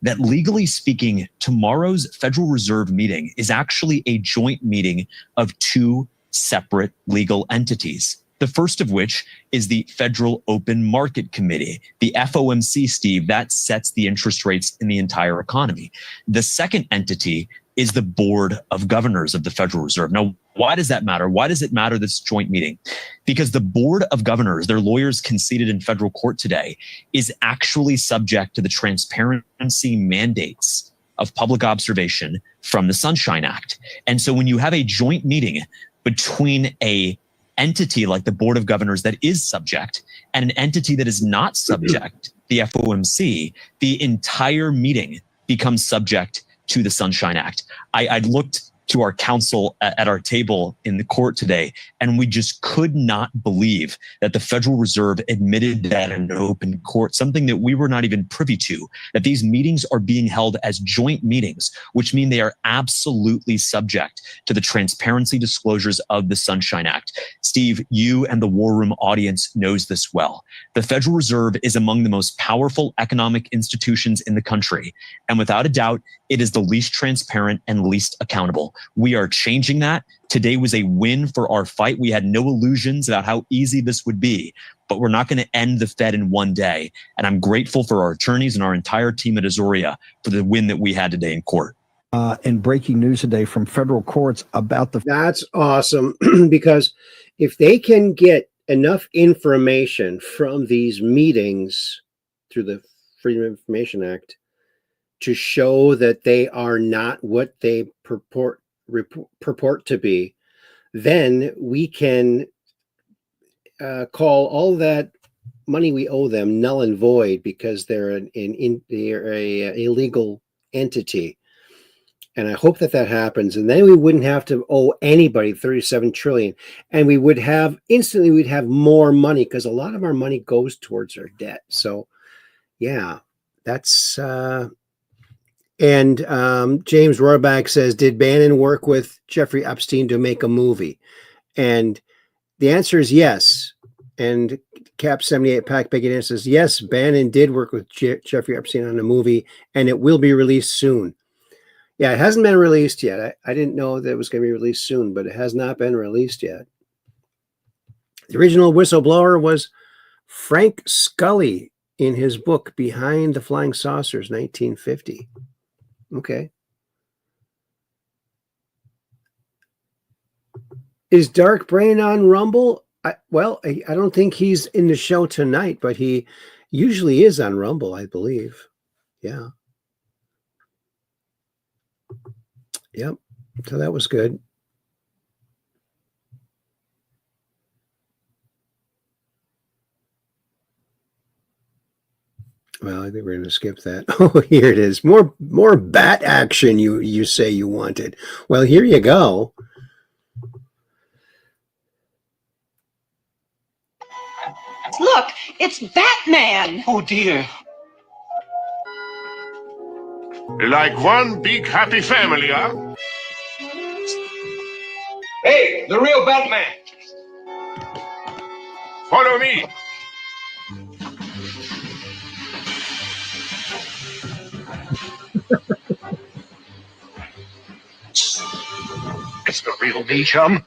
Speaker 18: That legally speaking, tomorrow's Federal Reserve meeting is actually a joint meeting of two separate legal entities. The first of which is the Federal Open Market Committee, the FOMC, Steve, that sets the interest rates in the entire economy. The second entity is the Board of Governors of the Federal Reserve. Now, why does that matter? Why does it matter, this joint meeting? Because the Board of Governors, their lawyers conceded in federal court today, is actually subject to the transparency mandates of public observation from the Sunshine Act. And so when you have a joint meeting between a entity like the Board of Governors that is subject and an entity that is not subject, the FOMC, the entire meeting becomes subject to the Sunshine Act. I looked to our counsel at our table in the court today, and we just could not believe that the Federal Reserve admitted that in open court, something that we were not even privy to, that these meetings are being held as joint meetings, which mean they are absolutely subject to the transparency disclosures of the Sunshine Act. Steve, you and the War Room audience knows this well. The Federal Reserve is among the most powerful economic institutions in the country, and without a doubt, it is the least transparent and least accountable. We are changing that. Today was a win for our fight. We had no illusions about how easy this would be, but we're not going to end the Fed in one day. And I'm grateful for our attorneys and our entire team at Azoria for the win that we had today in court.
Speaker 17: And breaking news today from federal courts about the...
Speaker 3: That's awesome, because if they can get enough information from these meetings through the Freedom of Information Act to show that they are not what they purport to be, then we can call all that money we owe them null and void because they're they're a illegal entity. And I hope that happens. And then we wouldn't have to owe anybody 37 trillion. And we would have instantly, we'd have more money because a lot of our money goes towards our debt. So yeah, that's, and James Rohrback says, did Bannon work with Jeffrey Epstein to make a movie? And the answer is yes. And Cap 78 Pack Bacon says, yes, Bannon did work with Jeffrey Epstein on a movie, and it will be released soon. Yeah, it hasn't been released yet. I didn't know that it was going to be released soon, but it has not been released yet. The original whistleblower was Frank Scully in his book, Behind the Flying Saucers, 1950. Okay. Is Dark Brain on Rumble? I don't think he's in the show tonight, but he usually is on Rumble, I believe. Yeah. Yep. So that was good. Well, I think we're going to skip that. Oh, here it is. More bat action you say you wanted. Well, here you go.
Speaker 19: Look, it's Batman.
Speaker 20: Oh, dear. Like one big happy family, huh?
Speaker 9: Hey, the real Batman.
Speaker 20: Follow me. It's the real me, chum.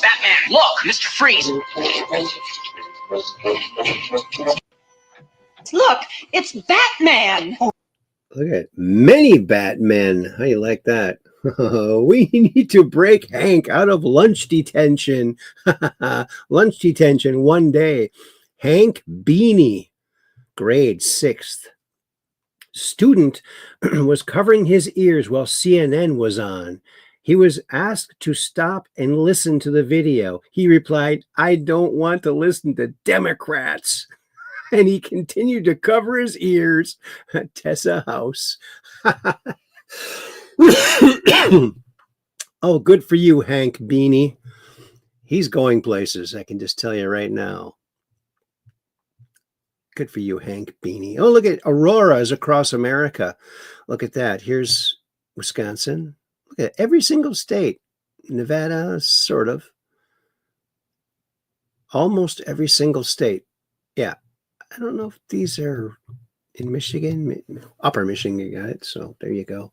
Speaker 19: Batman, look, Mr. Freeze. Look, it's Batman.
Speaker 3: Look at many Batmen. How you like that? We need to break Hank out of lunch detention. Lunch detention one day. Hank Beanie, grade 6th. Student was covering his ears while CNN was on. He was asked to stop and listen to the video. He replied, "I don't want to listen to Democrats." And he continued to cover his ears at Tessa House. Oh, good for you, Hank Beanie. He's going places, I can just tell you right now. Good for you, Hank Beanie. Oh, look at Auroras across America. Look at that. Here's Wisconsin. Look at every single state. Nevada, sort of. Almost every single state. Yeah. I don't know if these are in Michigan. Upper Michigan got it. So there you go.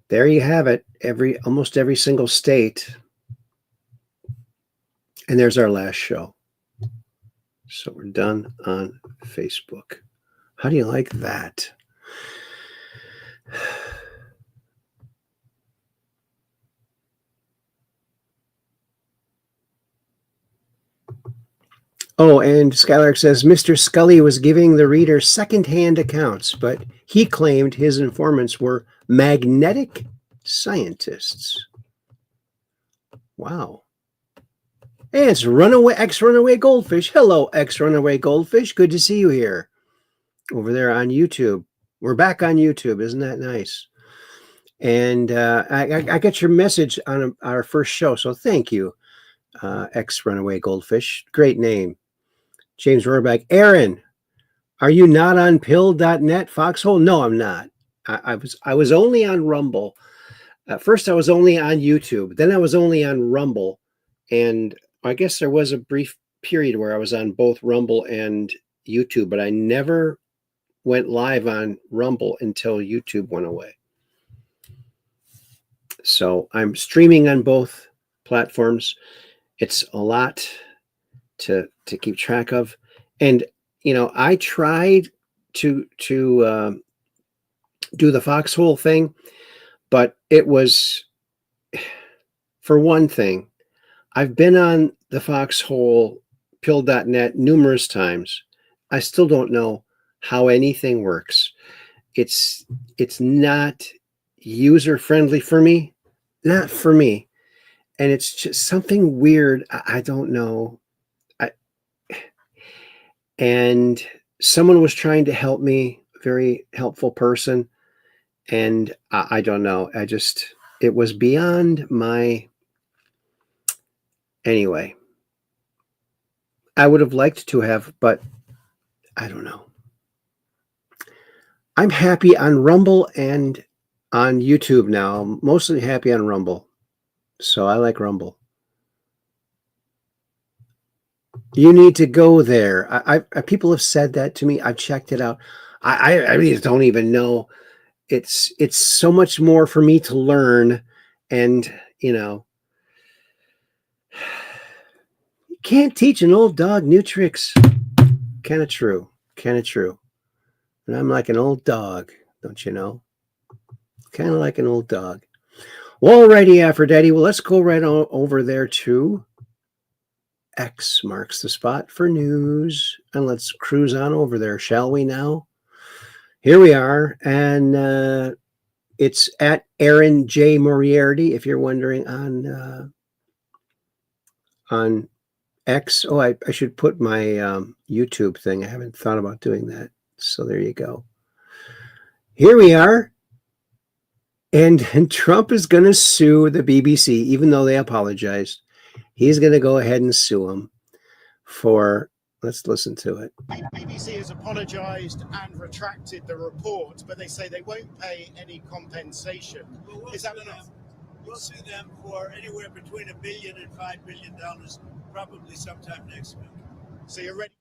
Speaker 3: There you have it. Almost every single state. And there's our last show. So we're done on Facebook. How do you like that? Oh, and Skylark says, Mr. Scully was giving the reader secondhand accounts, but he claimed his informants were magnetic scientists. Wow. And it's ex-runaway goldfish. Hello, ex-runaway goldfish. Good to see you here. Over there on YouTube. We're back on YouTube. Isn't that nice? And I got your message on our first show, so thank you, ex-runaway goldfish. Great name. James Rohrback. Aaron, are you not on pill.net foxhole? No, I'm not. I was only on Rumble. At first I was only on YouTube. Then I was only on Rumble. And I guess there was a brief period where I was on both Rumble and YouTube, but I never went live on Rumble until YouTube went away. So I'm streaming on both platforms. It's a lot to keep track of. And, I tried to do the foxhole thing, but it was, for one thing, I've been on the foxhole pill.net numerous times. I still don't know how anything works. It's not user friendly for me. Not for me. and it's just something weird. I don't know. And someone was trying to help me, a very helpful person. And I don't know. It was beyond my, anyway, I would have liked to have, but I don't know. I'm happy on Rumble and on YouTube now. I'm mostly happy on Rumble. So I like Rumble. You need to go there. People have said that to me. I've checked it out. I just don't even know. It's so much more for me to learn, and you can't teach an old dog new tricks. Kind of true. And I'm like an old dog, don't you know? Kind of like an old dog. Well, alrighty, Aphrodite. Well, let's go right on over there to X marks the spot for news, and let's cruise on over there, shall we now? Here we are, and it's at Aaron J. Moriarity, if you're wondering, on X. Oh, I should put my YouTube thing. I haven't thought about doing that. So there you go. Here we are. And Trump is going to sue the BBC, even though they apologized. He's going to go ahead and sue them for, let's listen to it.
Speaker 21: BBC has apologized and retracted the report, but they say they won't pay any compensation. Is that enough?
Speaker 22: We'll sue them for anywhere between $1 billion and $5 billion, probably sometime next week.
Speaker 21: So you're ready?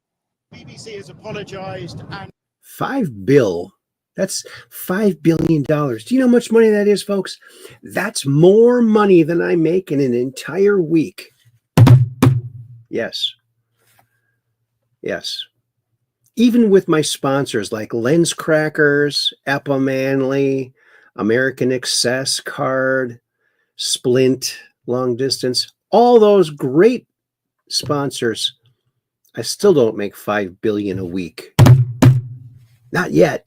Speaker 21: BBC has apologized and
Speaker 3: $5 billion. That's $5 billion. Do you know how much money that is, folks? That's more money than I make in an entire week. Yes. Even with my sponsors like Lens Crackers, Apple Manly, American Excess Card, Splint, Long Distance, all those great sponsors, I still don't make $5 billion a week. Not yet.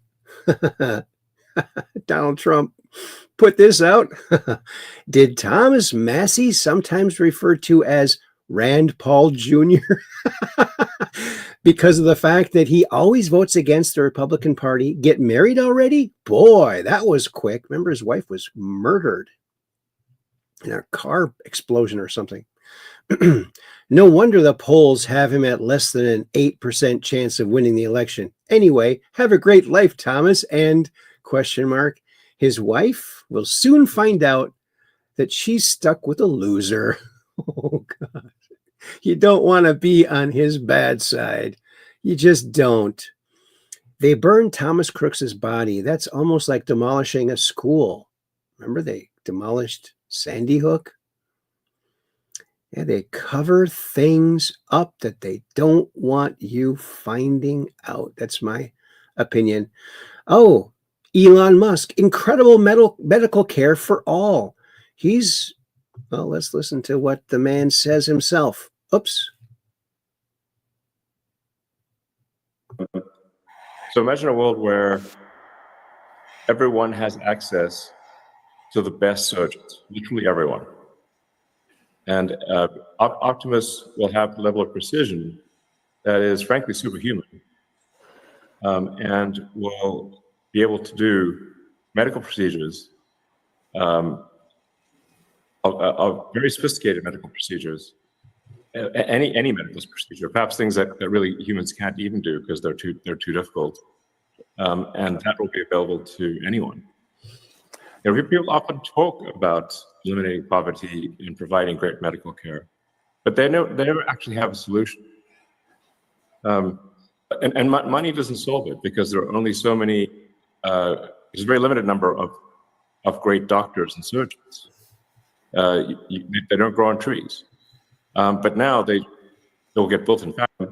Speaker 3: Donald Trump put this out. Did Thomas Massey, sometimes referred to as Rand Paul Jr., because of the fact that he always votes against the Republican Party, get married already? Boy, that was quick. Remember, his wife was murdered in a car explosion or something. No wonder the polls have him at less than an 8% chance of winning the election. Anyway, have a great life, Thomas. And question mark, his wife will soon find out that she's stuck with a loser. Oh, God. You don't want to be on his bad side. You just don't. They burned Thomas Crooks's body. That's almost like demolishing a school. Remember, they demolished Sandy Hook? Yeah, they cover things up that they don't want you finding out. That's my opinion. Oh, Elon Musk, incredible medical care for all. Well, let's listen to what the man says himself. Oops.
Speaker 23: So imagine a world where everyone has access to the best surgeons, literally everyone. And Optimus will have a level of precision that is frankly superhuman, and will be able to do medical procedures, of very sophisticated medical procedures, any medical procedure, perhaps things that really humans can't even do because they're too difficult, and that will be available to anyone. You know, people often talk about eliminating poverty and providing great medical care, but they never actually have a solution. And money doesn't solve it because there are only so many. There's a very limited number of great doctors and surgeons. They don't grow on trees, but now they'll get built in factories.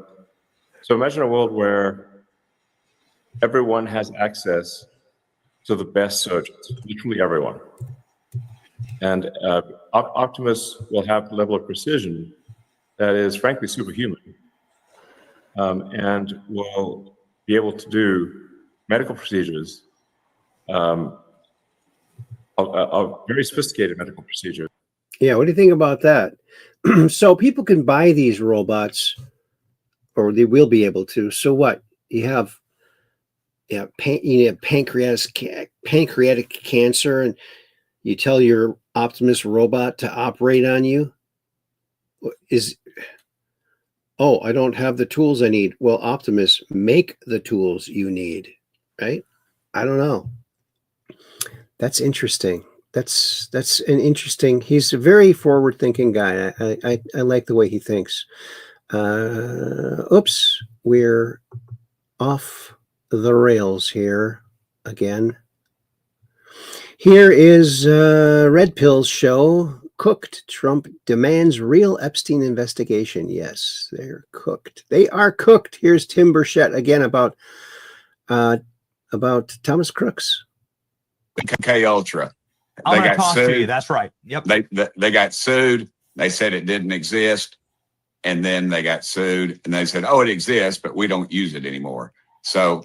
Speaker 23: So imagine a world where everyone has access to the best surgeons, literally everyone. And Optimus will have a level of precision that is frankly superhuman, and will be able to do medical procedures, of very sophisticated medical procedures.
Speaker 3: Yeah, what do you think about that? So people can buy these robots, or they will be able to. So what? You have you have pancreatic cancer, and you tell your Optimus robot to operate on you. I don't have the tools I need. Well, Optimus, make the tools you need, right? I don't know. That's interesting. That's an interesting. He's a very forward-thinking guy. I like the way he thinks. Oops, we're off the rails here again. Here is Red Pill's show. Cooked. Trump demands real Epstein investigation. Yes, they're cooked. They are cooked. Here's Tim Burchett again about Thomas Crooks.
Speaker 13: K Ultra.
Speaker 1: I'm going to toss to you. That's right. Yep.
Speaker 13: They got sued. They said it didn't exist. And then they got sued and they said, oh, it exists, but we don't use it anymore. So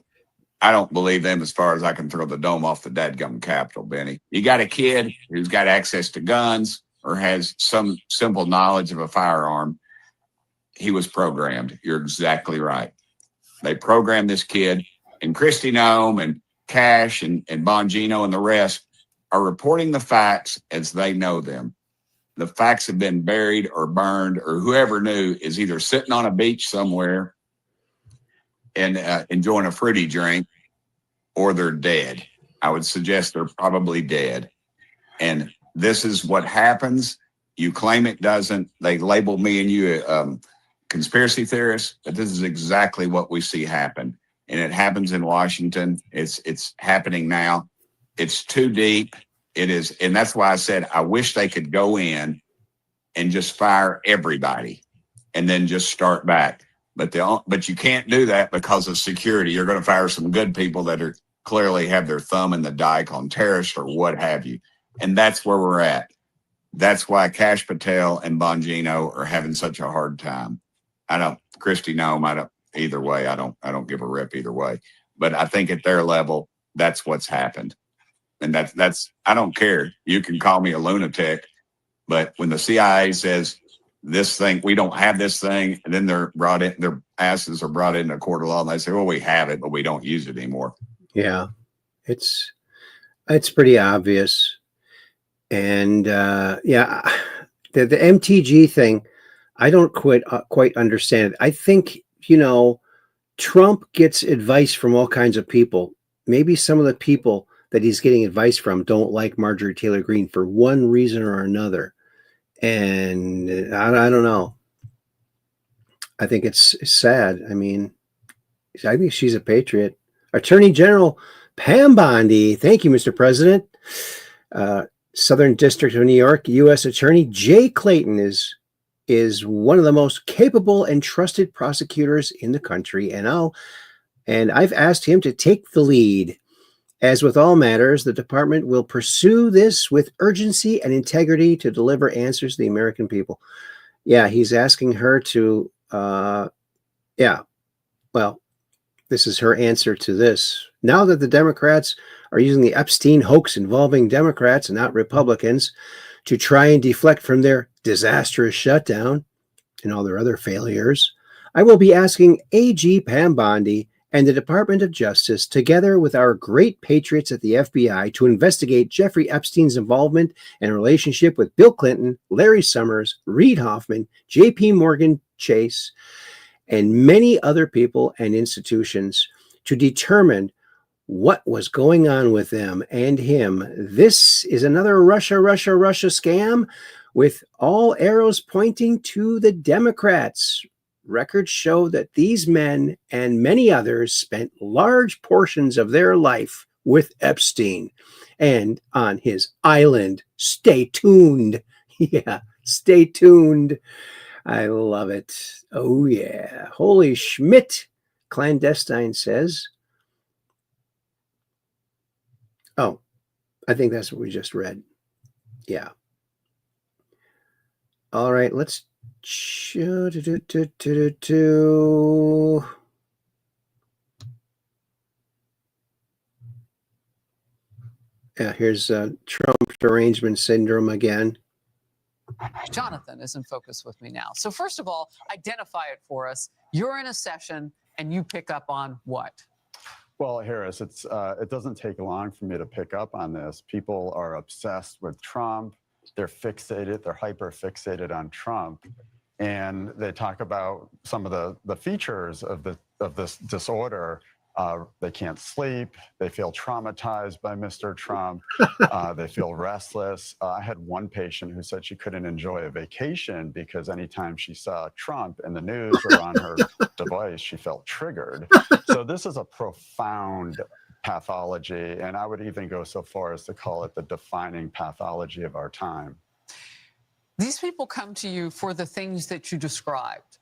Speaker 13: I don't believe them as far as I can throw the dome off the dadgum Capitol, Benny. You got a kid who's got access to guns or has some simple knowledge of a firearm. He was programmed. You're exactly right. They programmed this kid, and Kristi Noem and Cash and Bongino and the rest are reporting the facts as they know them. The facts have been buried or burned, or whoever knew is either sitting on a beach somewhere and enjoying a fruity drink, or they're dead. I would suggest they're probably dead. And this is what happens. You claim it doesn't. They label me and you conspiracy theorists, but this is exactly what we see happen. And it happens in Washington. It's happening now. It's too deep. It is. And that's why I said, I wish they could go in and just fire everybody and then just start back. But you can't do that because of security. You're going to fire some good people that are clearly have their thumb in the dike on terrorists or what have you. And that's where we're at. That's why Cash Patel and Bongino are having such a hard time. Kristi Noem, either way, I don't give a rip either way. But I think at their level, that's what's happened. And that's I don't care. You can call me a lunatic, but when the CIA says this thing, we don't have this thing, and then they're brought in, their asses are brought into a court of law, and they say, well, we have it, but we don't use it anymore.
Speaker 3: Yeah, it's pretty obvious. And the MTG thing, I don't quite understand it. I think, Trump gets advice from all kinds of people. Maybe some of the people that he's getting advice from don't like Marjorie Taylor Greene for one reason or another. And I don't know. I think it's sad. I mean, I think she's a patriot. Attorney General Pam Bondi. Thank you, Mr. President. Southern District of New York, U.S. Attorney Jay Clayton is one of the most capable and trusted prosecutors in the country. And I've asked him to take the lead. As with all matters, the department will pursue this with urgency and integrity to deliver answers to the American people. Yeah, he's asking her to, well, this is her answer to this. Now that the Democrats are using the Epstein hoax involving Democrats and not Republicans to try and deflect from their disastrous shutdown and all their other failures, I will be asking AG Pam Bondi and the Department of Justice, together with our great patriots at the FBI, to investigate Jeffrey Epstein's involvement and relationship with Bill Clinton, Larry Summers, Reid Hoffman, J.P. Morgan Chase, and many other people and institutions to determine what was going on with them and him. This is another Russia scam with all arrows pointing to the Democrats. Records show that these men and many others spent large portions of their life with Epstein and on his island. Stay tuned. Yeah, stay tuned. I love it. Oh, yeah. Holy Schmidt, clandestine says. Oh, I think that's what we just read. Yeah. All right, let's. Yeah, here's Trump derangement syndrome again.
Speaker 2: Jonathan is in focus with me now. So first of all, identify it for us. You're in a session and you pick up on what?
Speaker 4: Well, Harris, it doesn't take long for me to pick up on this. People are obsessed with Trump. They're fixated. They're hyper fixated on Trump, and they talk about some of the features of this disorder. They can't sleep. They feel traumatized by Mr. Trump. They feel restless. I had one patient who said she couldn't enjoy a vacation because anytime she saw Trump in the news or on her device, she felt triggered. So this is a profound pathology, and I would even go so far as to call it the defining pathology of our time.
Speaker 2: These people come to you for the things that you described.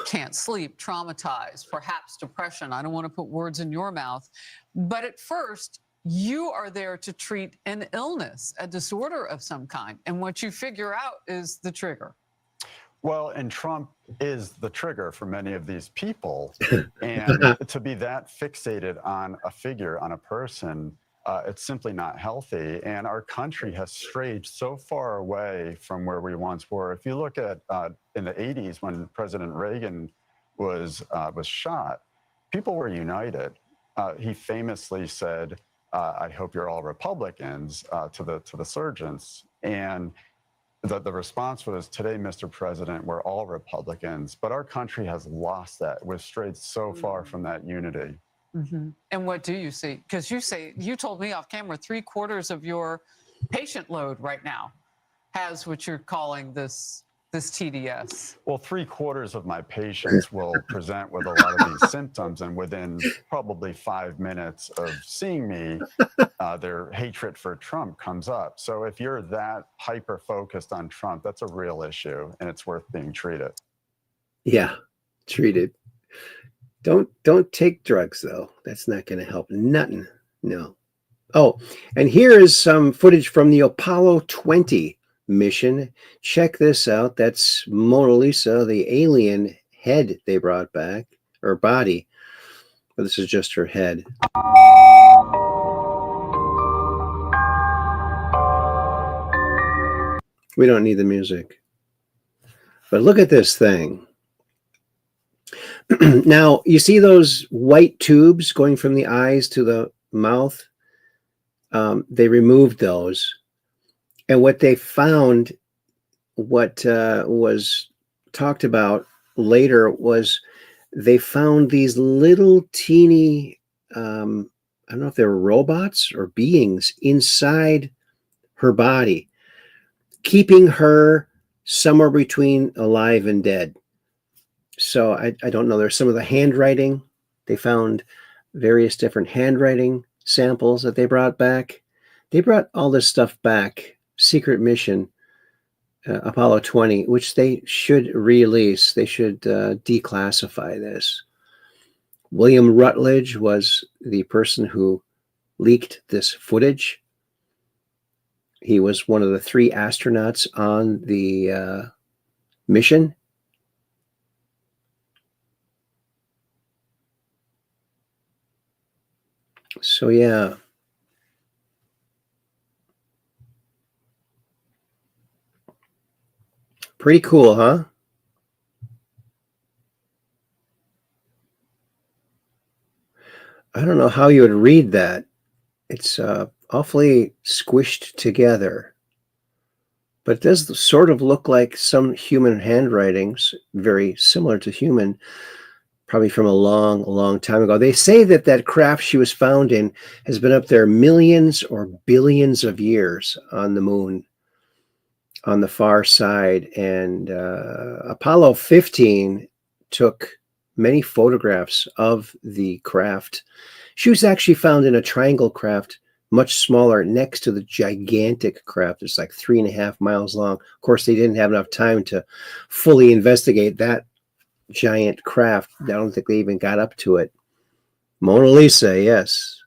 Speaker 2: Can't sleep, traumatized, perhaps depression. I don't want to put words in your mouth. But at first, you are there to treat an illness, a disorder of some kind. And what you figure out is the trigger.
Speaker 4: Well, and Trump is the trigger for many of these people. And to be that fixated on a figure, on a person, it's simply not healthy. And our country has strayed so far away from where we once were. If you look at in the 80s when President Reagan was shot, people were united. He famously said, I hope you're all Republicans to the surgeons. And the response was, today, Mr. President, we're all Republicans. But our country has lost that. We've strayed so far from that unity.
Speaker 2: Mm-hmm. And what do you see? Because you told me off camera 3/4 of your patient load right now has what you're calling this TDS.
Speaker 4: Well, 3/4 of my patients will present with a lot of these symptoms, and within probably 5 minutes of seeing me, their hatred for Trump comes up. So if you're that hyper focused on Trump, that's a real issue, and it's worth being treated.
Speaker 3: Yeah, treated. Don't take drugs though. That's not going to help. Nothing. No. Oh, and here is some footage from the Apollo 20 mission. Check this out. That's Mona Lisa, the alien head they brought back, or body. But this is just her head. We don't need the music. But look at this thing. Now, you see those white tubes going from the eyes to the mouth? They removed those. And what they found, what was talked about later, was they found these little teeny, I don't know if they were robots or beings inside her body, keeping her somewhere between alive and dead. So I don't know. There's some of the handwriting. They found various different handwriting samples that they brought back. They brought all this stuff back. Secret mission, Apollo 20, which they should release. They should declassify this. William Rutledge was the person who leaked this footage. He was one of the 3 astronauts on the mission. So, yeah. Pretty cool, huh? I don't know how you would read that. It's awfully squished together. But it does sort of look like some human handwritings, very similar to human, probably from a long, long time ago. They say that that craft she was found in has been up there millions or billions of years on the moon, on the far side. And Apollo 15 took many photographs of the craft. She was actually found in a triangle craft, much smaller, next to the gigantic craft. It's like 3.5 miles long. Of course, they didn't have enough time to fully investigate that giant craft. I don't think they even got up to it. Mona Lisa, yes.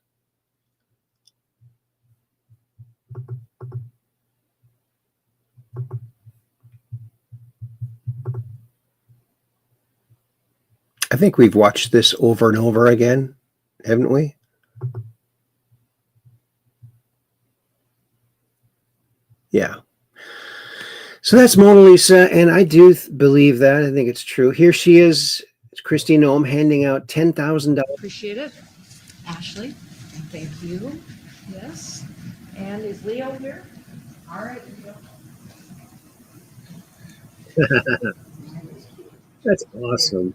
Speaker 3: I think we've watched this over and over again, haven't we? Yeah. So that's Mona Lisa, and I do believe that. I think it's true. Here she is, Christy Noem, handing out $10,000.
Speaker 5: Appreciate it. Ashley, thank you. Yes. And is Leo here? All right, Leo.
Speaker 3: That's awesome.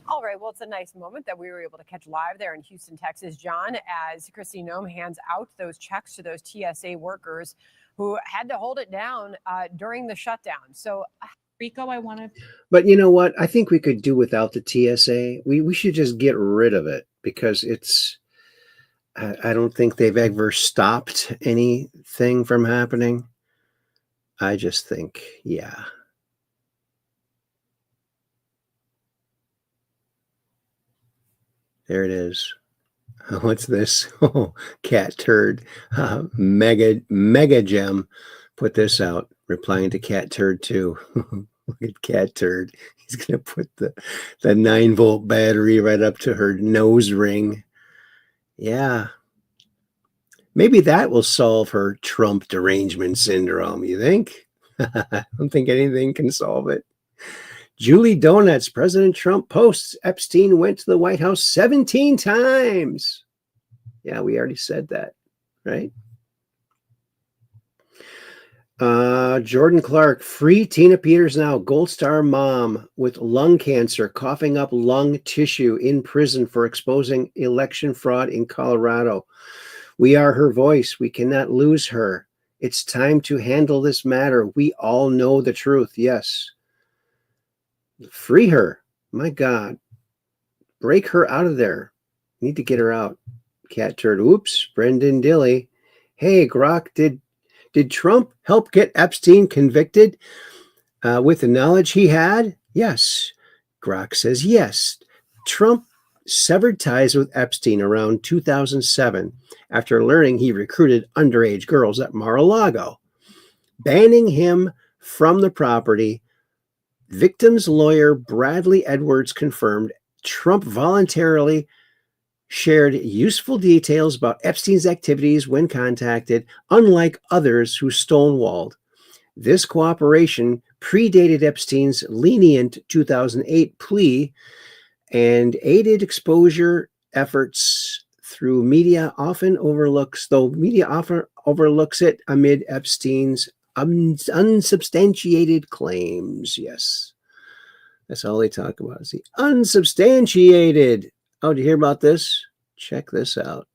Speaker 6: All right, well, it's a nice moment that we were able to catch live there in Houston, Texas, John, as Christy Noem hands out those checks to those TSA workers who had to hold it down during the shutdown. So, Rico, I want to...
Speaker 3: But you know what? I think we could do without the TSA. We should just get rid of it because it's... I don't think they've ever stopped anything from happening. I just think, yeah. There it is. What's this? Oh, cat turd. Mega Gem put this out, replying to cat turd 2. Look at cat turd. He's going to put the 9-volt battery right up to her nose ring. Yeah. Maybe that will solve her Trump derangement syndrome, you think? I don't think anything can solve it. Julie Donuts, President Trump posts Epstein went to the White House 17 times. Yeah, we already said that, right? Jordan Clark, free Tina Peters now. Gold Star mom with lung cancer, coughing up lung tissue in prison for exposing election fraud in Colorado. We are her voice. We cannot lose her. It's time to handle this matter. We all know the truth. Yes. Free her. My God. Break her out of there. Need to get her out. Cat turd. Oops. Brendan Dilly. Hey, Grok, did Trump help get Epstein convicted with the knowledge he had? Yes. Grok says yes. Trump severed ties with Epstein around 2007 after learning he recruited underage girls at Mar-a-Lago, banning him from the property. Victim's lawyer Bradley Edwards confirmed Trump voluntarily shared useful details about Epstein's activities when contacted, unlike others who stonewalled. This cooperation predated Epstein's lenient 2008 plea and aided exposure efforts through media often overlooks it amid Epstein's unsubstantiated claims. Yes. That's all they talk about is the unsubstantiated. Oh, did you hear about this? Check this out.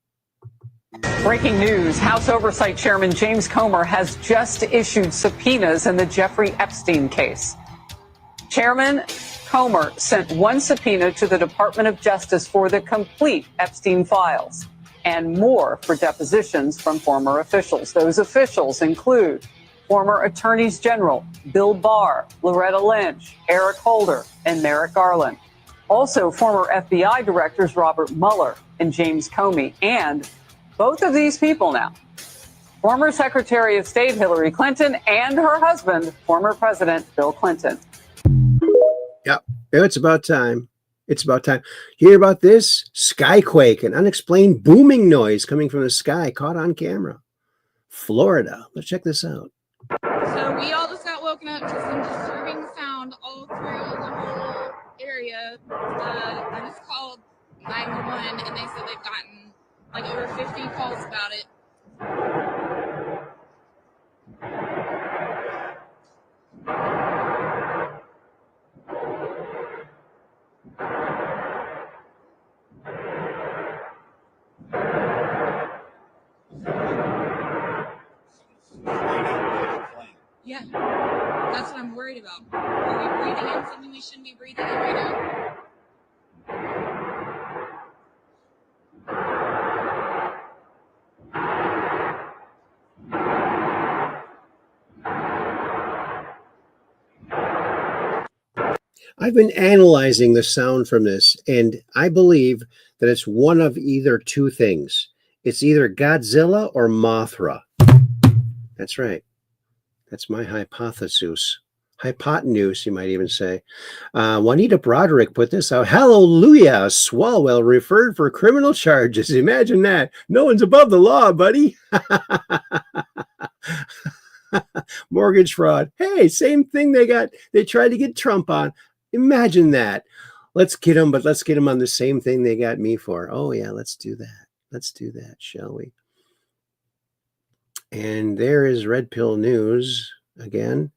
Speaker 2: Breaking news. House Oversight Chairman James Comer has just issued subpoenas in the Jeffrey Epstein case. Chairman Comer sent one subpoena to the Department of Justice for the complete Epstein files and more for depositions from former officials. Those officials include former attorneys general Bill Barr, Loretta Lynch, Eric Holder, and Merrick Garland. Also, former FBI directors Robert Mueller and James Comey, and both of these people now, former Secretary of State Hillary Clinton and her husband, former President Bill Clinton.
Speaker 3: Yep, it's about time. It's about time. Hear about this? Skyquake, an unexplained booming noise coming from the sky, caught on camera. Florida. Let's check this out.
Speaker 7: So we all just got woken up to some disturbing sound all through the whole area. I just called 911 and they said they've gotten like over 50 calls about it. Yeah, that's what I'm worried about. Are we breathing in something we shouldn't be breathing in right now?
Speaker 3: I've been analyzing the sound from this, and I believe that it's one of either two things. It's either Godzilla or Mothra. That's right. That's my hypothesis. Hypotenuse, you might even say. Juanita Broderick put this out. Hallelujah. Swalwell referred for criminal charges. Imagine that. No one's above the law, buddy. Mortgage fraud. Hey, same thing they tried to get Trump on. Imagine that. Let's get him on the same thing they got me for. Oh yeah, let's do that. Let's do that, shall we? And there is Red Pill News again.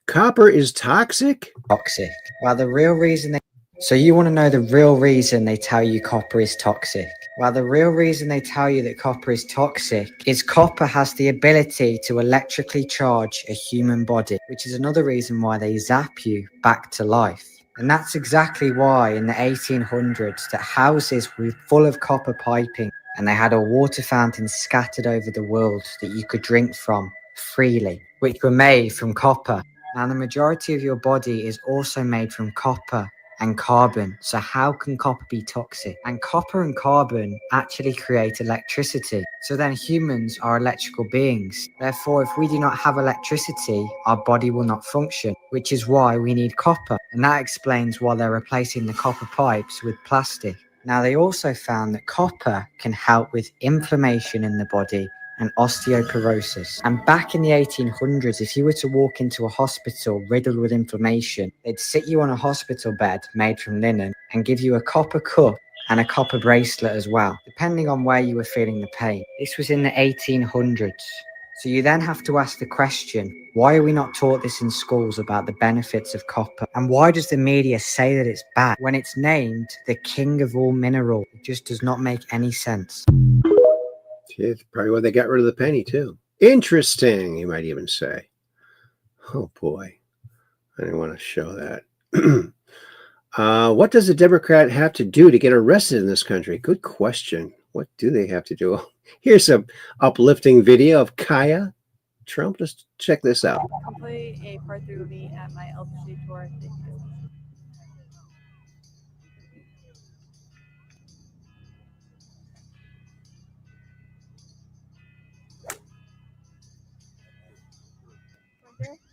Speaker 3: Copper is toxic?
Speaker 8: Toxic. Well, the real reason so you want to know the real reason they tell you copper is toxic? Well, the real reason they tell you that copper is toxic is copper has the ability to electrically charge a human body, which is another reason why they zap you back to life. And that's exactly why in the 1800s that houses were full of copper piping and they had a water fountain scattered over the world that you could drink from freely, which were made from copper. Now, the majority of your body is also made from copper and carbon. So how can copper be toxic? And copper and carbon actually create electricity. So then humans are electrical beings. Therefore, if we do not have electricity, our body will not function, which is why we need copper. And that explains why they're replacing the copper pipes with plastic. Now, they also found that copper can help with inflammation in the body and osteoporosis. And back in the 1800s, if you were to walk into a hospital riddled with inflammation, they'd sit you on a hospital bed made from linen and give you a copper cup and a copper bracelet as well, depending on where you were feeling the pain. This was in the 1800s. So you then have to ask the question, why are we not taught this in schools about the benefits of copper? And why does the media say that it's bad when it's named the king of all minerals? It just does not make any sense.
Speaker 3: It's probably why they got rid of the penny, too. Interesting, you might even say. Oh, boy. I didn't want to show that. What does a Democrat have to do to get arrested in this country? Good question. What do they have to do? Here's some uplifting video of Kaya Trump. Let's check this out.
Speaker 10: Play a part 3 with me at my LTC tour. Thank you.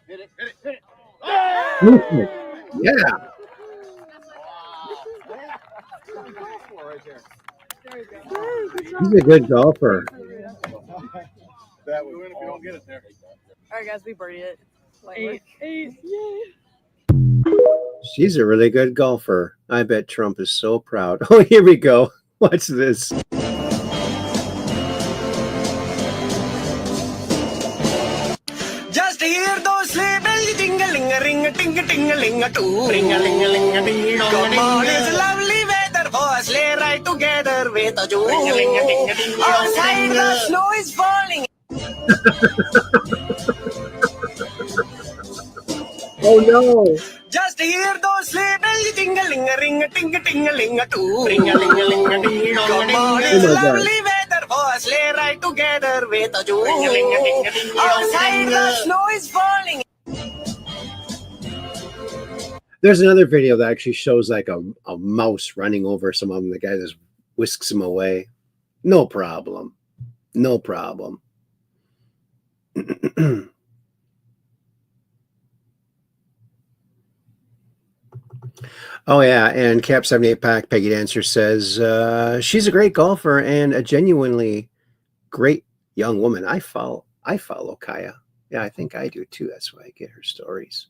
Speaker 21: Hit it.
Speaker 3: Yeah. He's a good golfer.
Speaker 21: That was if you don't get it there.
Speaker 10: All right, guys, we birdied it. Eight. Yay.
Speaker 3: She's a really good golfer. I bet Trump is so proud. Oh, here we go. Watch this.
Speaker 11: Just hear those sleigh bells jingling-a-ring, ting-a-ting-a-ling-a-too. Ring-a-ling-a-ling-a-ding. Come on, it's lovely weather for a sleigh ride together with a Jew. Outside the snow is falling.
Speaker 3: Oh no!
Speaker 11: Just hear those sleigh bells jingling-a-ring, ting-a-ting-a-ling-a-too. Ring-a-ling-a-ling-a-ding. Come on, it's lovely weather for a sleigh ride together with a Jew. Outside the snow is falling.
Speaker 3: There's another video that actually shows like a mouse running over some of them. The guy just whisks him away. No problem. No problem. Oh, yeah. And Cap 78 Pack, Peggy Dancer says, she's a great golfer and a genuinely great young woman. I follow Kaya. Yeah, I think I do too. That's why I get her stories.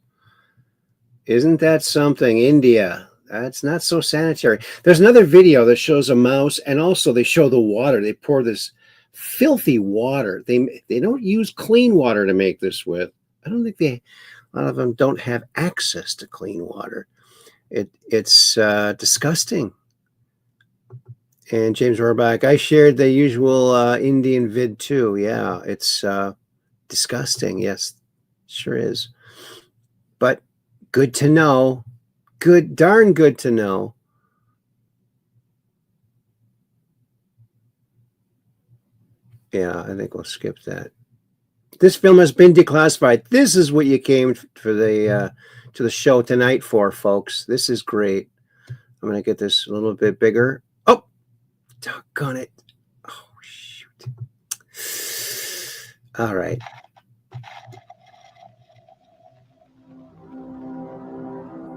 Speaker 3: Isn't that something? India. That's not so sanitary. There's another video that shows a mouse, and also they show the water. They pour this filthy water. They don't use clean water to make this with. I don't think a lot of them don't have access to clean water. It's disgusting. And James Rohrbach, I shared the usual Indian vid too. Yeah, it's disgusting. Yes, sure is. But good to know. Darn good to know. Yeah, I think we'll skip that. This film has been declassified. This is what you came for the to the show tonight for, folks. This is great. I'm going to get this a little bit bigger. Oh, Doggone it. Oh, shoot. All right.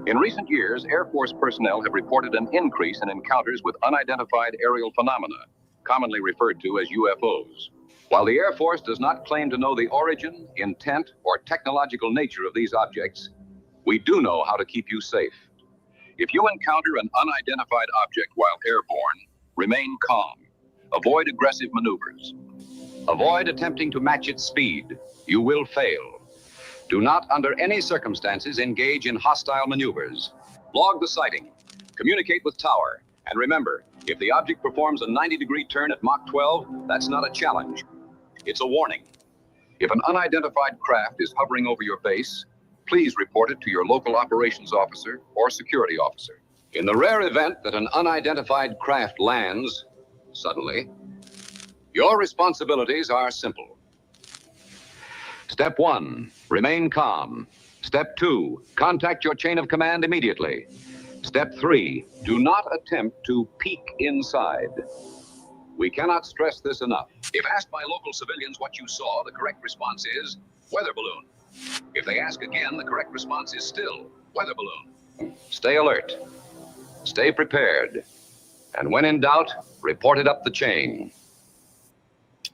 Speaker 12: In recent years, Air Force personnel have reported an increase in encounters with unidentified aerial phenomena, commonly referred to as UFOs. While the Air Force does not claim to know the origin, intent, or technological nature of these objects, we do know how to keep you safe. If you encounter an unidentified object while airborne, remain calm. Avoid aggressive maneuvers. Avoid attempting to match its speed. You will fail. Do not, under any circumstances, engage in hostile maneuvers. Log the sighting. Communicate with tower. And remember, if the object performs a 90-degree turn at Mach 12, that's not a challenge. It's a warning. If an unidentified craft is hovering over your base, please report it to your local operations officer or security officer. In the rare event that an unidentified craft lands suddenly, your responsibilities are simple. Step 1, remain calm. Step 2, contact your chain of command immediately. Step 3, do not attempt to peek inside. We cannot stress this enough. If asked by local civilians what you saw, the correct response is weather balloon. If they ask again, the correct response is still weather balloon. Stay alert. Stay prepared. And when in doubt, report it up the chain.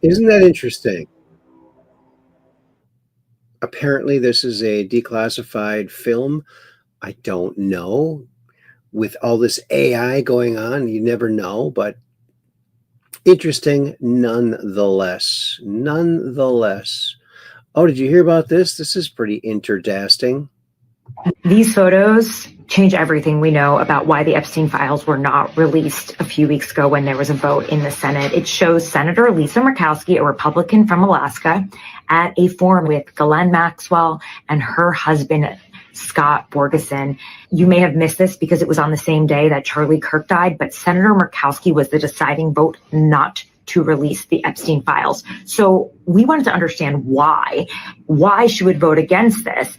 Speaker 3: Isn't that interesting? Apparently, this is a declassified film. I don't know. With all this AI going on, you never know, but interesting nonetheless. Nonetheless. Oh, did you hear about this? This is pretty interdasting.
Speaker 14: These photos change everything we know about why the Epstein files were not released a few weeks ago when there was a vote in the Senate. It shows Senator Lisa Murkowski, a Republican from Alaska, at a forum with Ghislaine Maxwell and her husband, Scott Borgeson. You may have missed this because it was on the same day that Charlie Kirk died, but Senator Murkowski was the deciding vote not to release the Epstein files. So we wanted to understand why she would vote against this.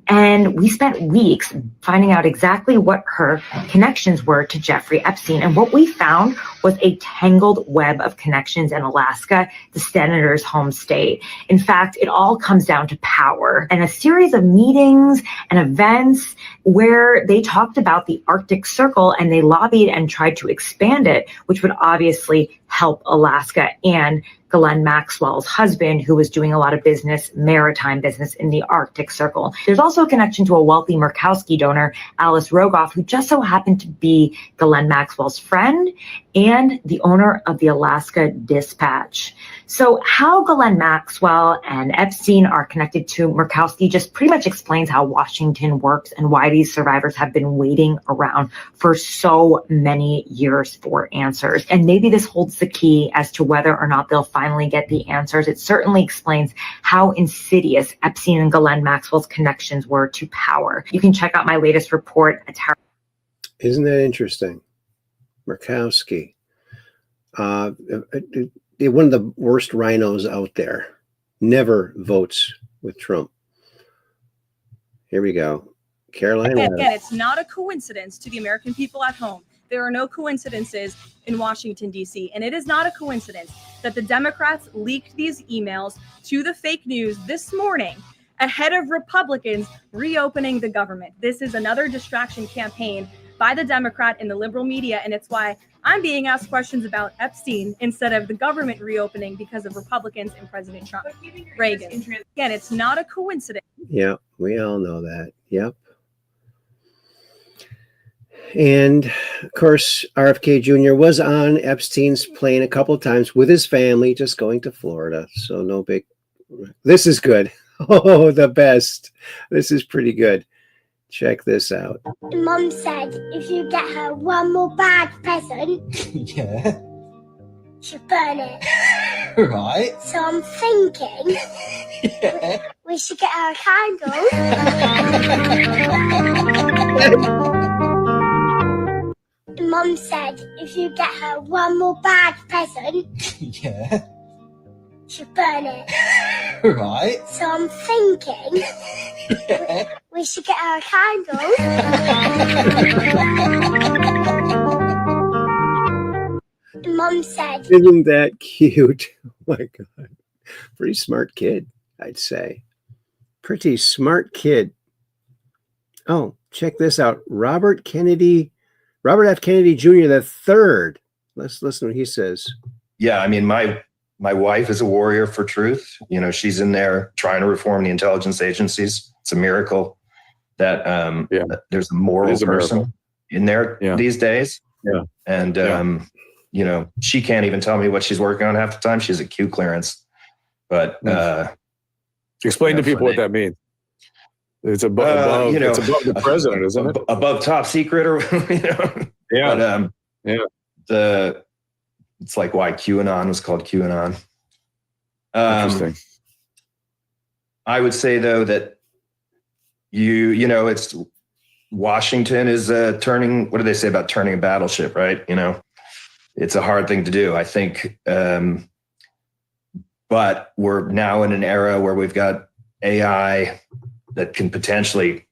Speaker 14: And we spent weeks finding out exactly what her connections were to Jeffrey Epstein. And what we found was a tangled web of connections in Alaska, the senator's home state. In fact, it all comes down to power and a series of meetings and events where they talked about the Arctic Circle and they lobbied and tried to expand it, which would obviously help Alaska and Ghislaine Maxwell's husband, who was doing a lot of business, maritime business in the Arctic Circle. There's also a connection to a wealthy Murkowski donor, Alice Rogoff, who just so happened to be Ghislaine Maxwell's friend and the owner of the Alaska Dispatch. So how Ghislaine Maxwell and Epstein are connected to Murkowski just pretty much explains how Washington works and why these survivors have been waiting around for so many years for answers. And maybe this holds the key as to whether or not they'll finally get the answers. It certainly explains how insidious Epstein and Ghislaine Maxwell's connections were to power. You can check out my latest report at
Speaker 3: Isn't that interesting? Murkowski. One of the worst rhinos out there. Never votes with Trump. Here we go. Caroline.
Speaker 10: Again, it's not a coincidence to the American people at home. There are no coincidences in Washington, D.C. And it is not a coincidence that the Democrats leaked these emails to the fake news this morning ahead of Republicans reopening the government. This is another distraction campaign by the Democrat and the liberal media. And it's why I'm being asked questions about Epstein instead of the government reopening because of Republicans and President Trump. Reagan. Again, it's not a coincidence.
Speaker 3: Yeah, we all know that. Yep. And of course, RFK Jr. was on Epstein's plane a couple of times with his family, just going to Florida. So no big, this is good. Oh, the best. This is pretty good. Check this out.
Speaker 15: Mum said if you get her one more bad present,
Speaker 24: Yeah.
Speaker 15: she'll burn it.
Speaker 24: Right.
Speaker 15: So I'm thinking we should get her a candle. Mum said if you get her one more bad present,
Speaker 24: Yeah.
Speaker 15: she'll burn it.
Speaker 24: Right.
Speaker 15: So I'm thinking we should get her a candle. Mom said.
Speaker 3: Isn't that cute? Oh my God. Pretty smart kid, I'd say. Pretty smart kid. Oh, check this out. Robert F. Kennedy Jr. the third. Let's listen to what he says.
Speaker 9: Yeah, I mean, my wife is a warrior for truth. You know, she's in there trying to reform the intelligence agencies. It's a miracle that there's a moral person in there these days.
Speaker 16: Yeah.
Speaker 9: And, you know, she can't even tell me what she's working on half the time. She's a Q clearance. But
Speaker 16: explain to people what that means. It's above, it's above the president, isn't it?
Speaker 9: Above top secret, or
Speaker 16: yeah,
Speaker 9: but, it's like why QAnon was called QAnon.
Speaker 16: Interesting.
Speaker 9: I would say though that you know it's Washington is turning. What do they say about turning a battleship? Right? You know, it's a hard thing to do. I think, but we're now in an era where we've got AI that can potentially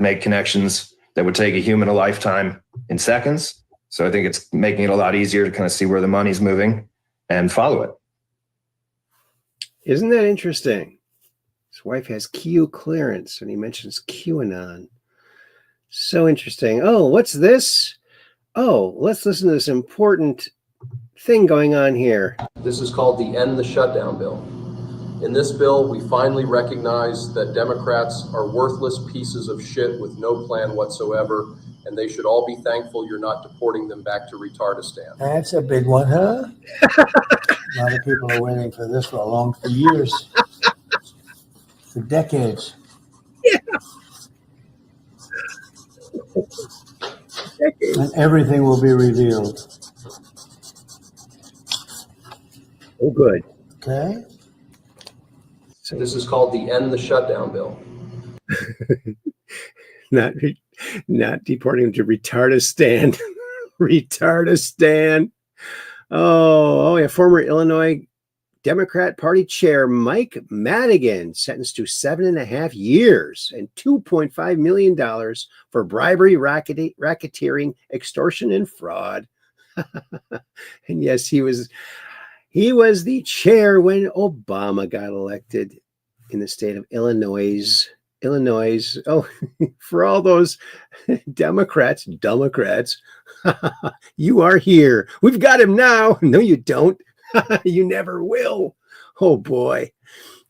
Speaker 9: make connections that would take a human a lifetime in seconds. So I think it's making it a lot easier to kind of see where the money's moving and follow it.
Speaker 3: Isn't that interesting? His wife has Q clearance, and he mentions QAnon. So interesting. Oh, what's this? Oh, let's listen to this important thing going on here.
Speaker 17: This is called the End the Shutdown Bill. In this bill, we finally recognize that Democrats are worthless pieces of shit with no plan whatsoever, and they should all be thankful you're not deporting them back to Retardistan.
Speaker 24: That's a big one, huh? A lot of people are waiting for this for years, for decades.
Speaker 3: Yeah.
Speaker 24: And everything will be revealed.
Speaker 3: Oh, good.
Speaker 24: Okay.
Speaker 17: So this is called the End the Shutdown Bill.
Speaker 3: Not deporting them to Retardistan. Retardistan. Oh yeah. Former Illinois Democrat Party Chair Mike Madigan sentenced to 7.5 years and $2.5 million for bribery, racketeering, extortion, and fraud. And yes, he was the chair when Obama got elected in the state of Illinois. Oh, for all those Democrats, you are here. We've got him now. No, you don't. You never will. Oh boy,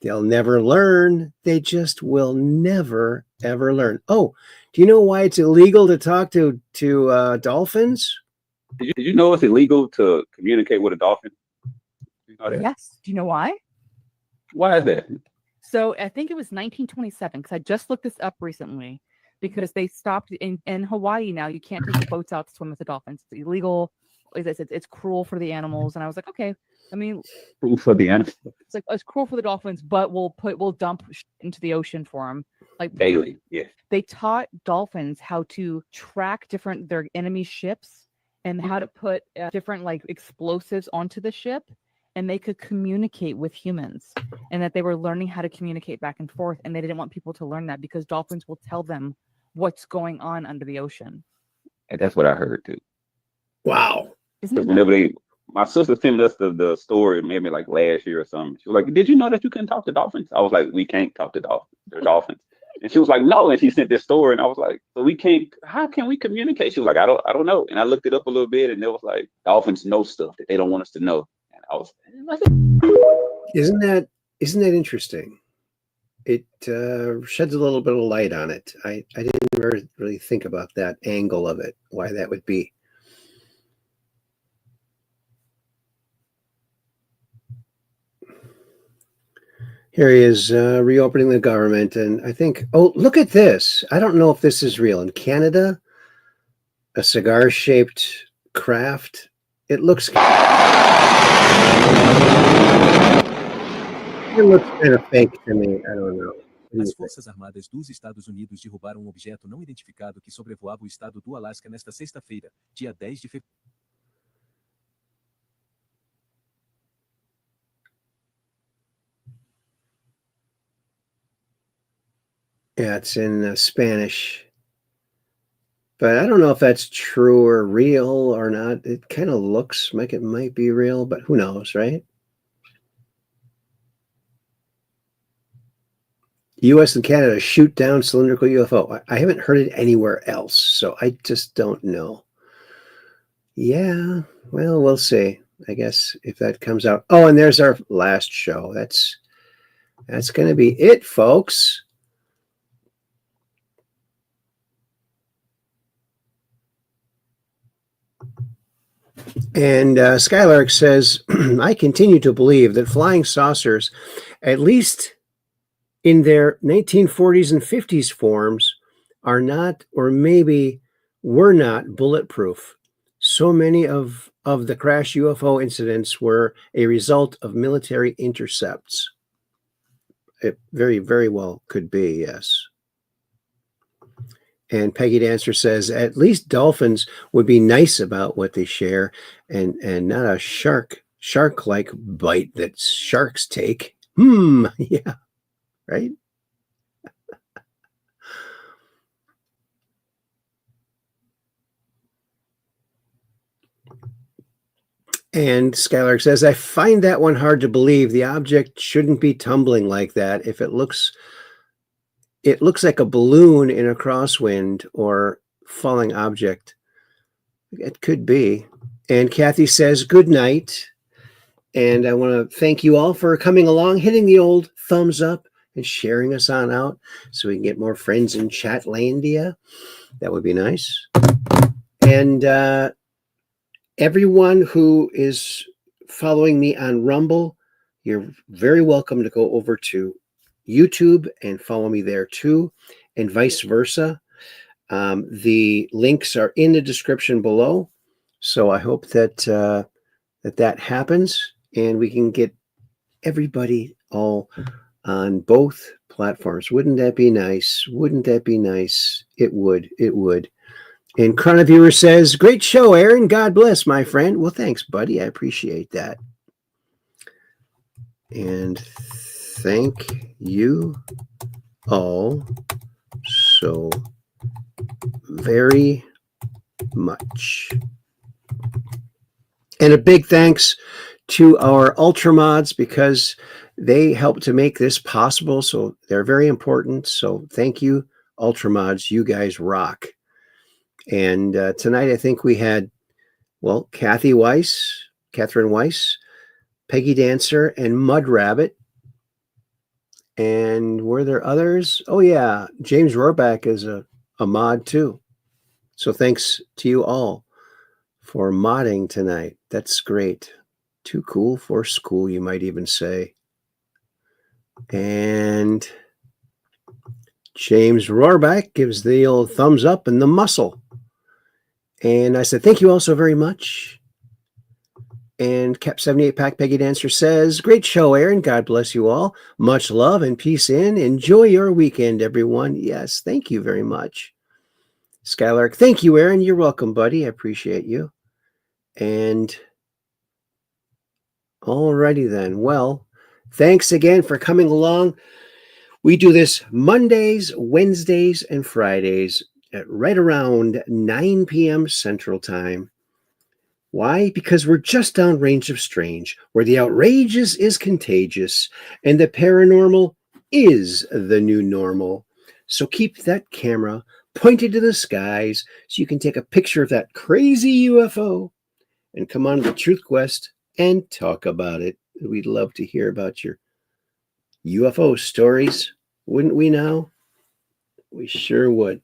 Speaker 3: they'll never learn. They just will never, ever learn. Oh, do you know why it's illegal to talk to dolphins?
Speaker 18: Did you know it's illegal to communicate with a dolphin?
Speaker 25: Yes. Do you know why?
Speaker 18: Why is that?
Speaker 25: So I think it was 1927, because I just looked this up recently, because they stopped in Hawaii now. You can't take the boats out to swim with the dolphins. It's illegal. It's cruel for the animals. And I was like, okay. I mean,
Speaker 18: Cruel for the animals.
Speaker 25: It's like it's cruel for the dolphins, but we'll dump into the ocean for them like
Speaker 18: daily. Yeah.
Speaker 25: They taught dolphins how to track their enemy ships and how to put different like explosives onto the ship. And they could communicate with humans, and that they were learning how to communicate back and forth. And they didn't want people to learn that because dolphins will tell them what's going on under the ocean.
Speaker 18: And that's what I heard too.
Speaker 3: Wow.
Speaker 18: Whenever my sister sent us the story maybe like last year or something. She was like, "Did you know that you couldn't talk to dolphins?" I was like, "We can't talk to dolphins. They're dolphins." And she was like, "No." And she sent this story, and I was like, "So we can't? How can we communicate?" She was like, "I don't know." And I looked it up a little bit, and it was like dolphins know stuff that they don't want us to know. I was like,
Speaker 3: Isn't that interesting? It sheds a little bit of light on it. I didn't really think about that angle of it, why that would be. Here he is reopening the government, and I think, oh, look at this. I don't know if this is real. In Canada, a cigar-shaped craft. It looks kind of fake to me. I don't know.
Speaker 26: As Forças Armadas dos Estados Unidos derrubaram um objeto não identificado que sobrevoava o estado do Alasca nesta sexta-feira, dia 10 de fevereiro.
Speaker 3: Yeah, it's in Spanish. But I don't know if that's true or real or not. It kind of looks like it might be real, but who knows, right? U.S. and Canada shoot down cylindrical UFO. I haven't heard it anywhere else, so I just don't know. Yeah, well, we'll see. I guess if that comes out. Oh, and there's our last show. That's going to be it, folks. And Skylark says, I continue to believe that flying saucers, at least in their 1940s and 50s forms, are not, or maybe were not, bulletproof. So many of the crash UFO incidents were a result of military intercepts. It very, very well could be, yes. And Peggy Dancer says, at least dolphins would be nice about what they share and not a shark-like bite that sharks take. Yeah, right? And Skylark says, I find that one hard to believe. The object shouldn't be tumbling like that. If it looks like a balloon in a crosswind or falling object. It could be. And Kathy says, good night. And I want to thank you all for coming along, hitting the old thumbs up and sharing us on out so we can get more friends in Chatlandia. That would be nice. And everyone who is following me on Rumble, you're very welcome to go over to YouTube and follow me there too, and vice versa. The links are in the description below. So I hope that that happens and we can get everybody all on both platforms. Wouldn't that be nice? Wouldn't that be nice? It would. It would. And Chroniviewer says, great show, Aaron. God bless, my friend. Well, thanks, buddy. I appreciate that. And thank you all so very much. And a big thanks to our Ultra Mods because they help to make this possible. So they're very important. So thank you, Ultra Mods. You guys rock. And tonight, I think we had, well, Catherine Weiss, Peggy Dancer, and Mud Rabbit. And were there others? Oh, yeah. James Rohrback is a mod, too. So thanks to you all for modding tonight. That's great. Too cool for school, you might even say. And James Rohrback gives the old thumbs up and the muscle. And I said, thank you all so very much. And Cap 78 Pack Peggy Dancer says, great show, Aaron. God bless you all. Much love and peace in. Enjoy your weekend, everyone. Yes, thank you very much. Skylark, thank you, Aaron. You're welcome, buddy. I appreciate you. And alrighty then. Well, thanks again for coming along. We do this Mondays, Wednesdays, and Fridays at right around 9 p.m. Central Time. Why? Because we're just downrange of strange, where the outrageous is contagious and the paranormal is the new normal. So keep that camera pointed to the skies so you can take a picture of that crazy UFO and come on to the Truth Quest and talk about it. We'd love to hear about your UFO stories, wouldn't we now? We sure would.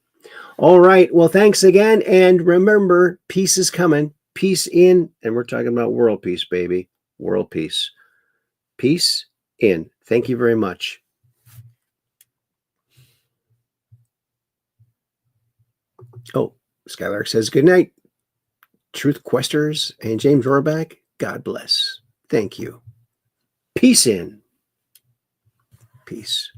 Speaker 3: All right. Well, thanks again. And remember, peace is coming. Peace in. And we're talking about world peace, baby. World peace. Peace in. Thank you very much. Oh, Skylark says good night. Truth Questers and James Rohrback, God bless. Thank you. Peace in. Peace.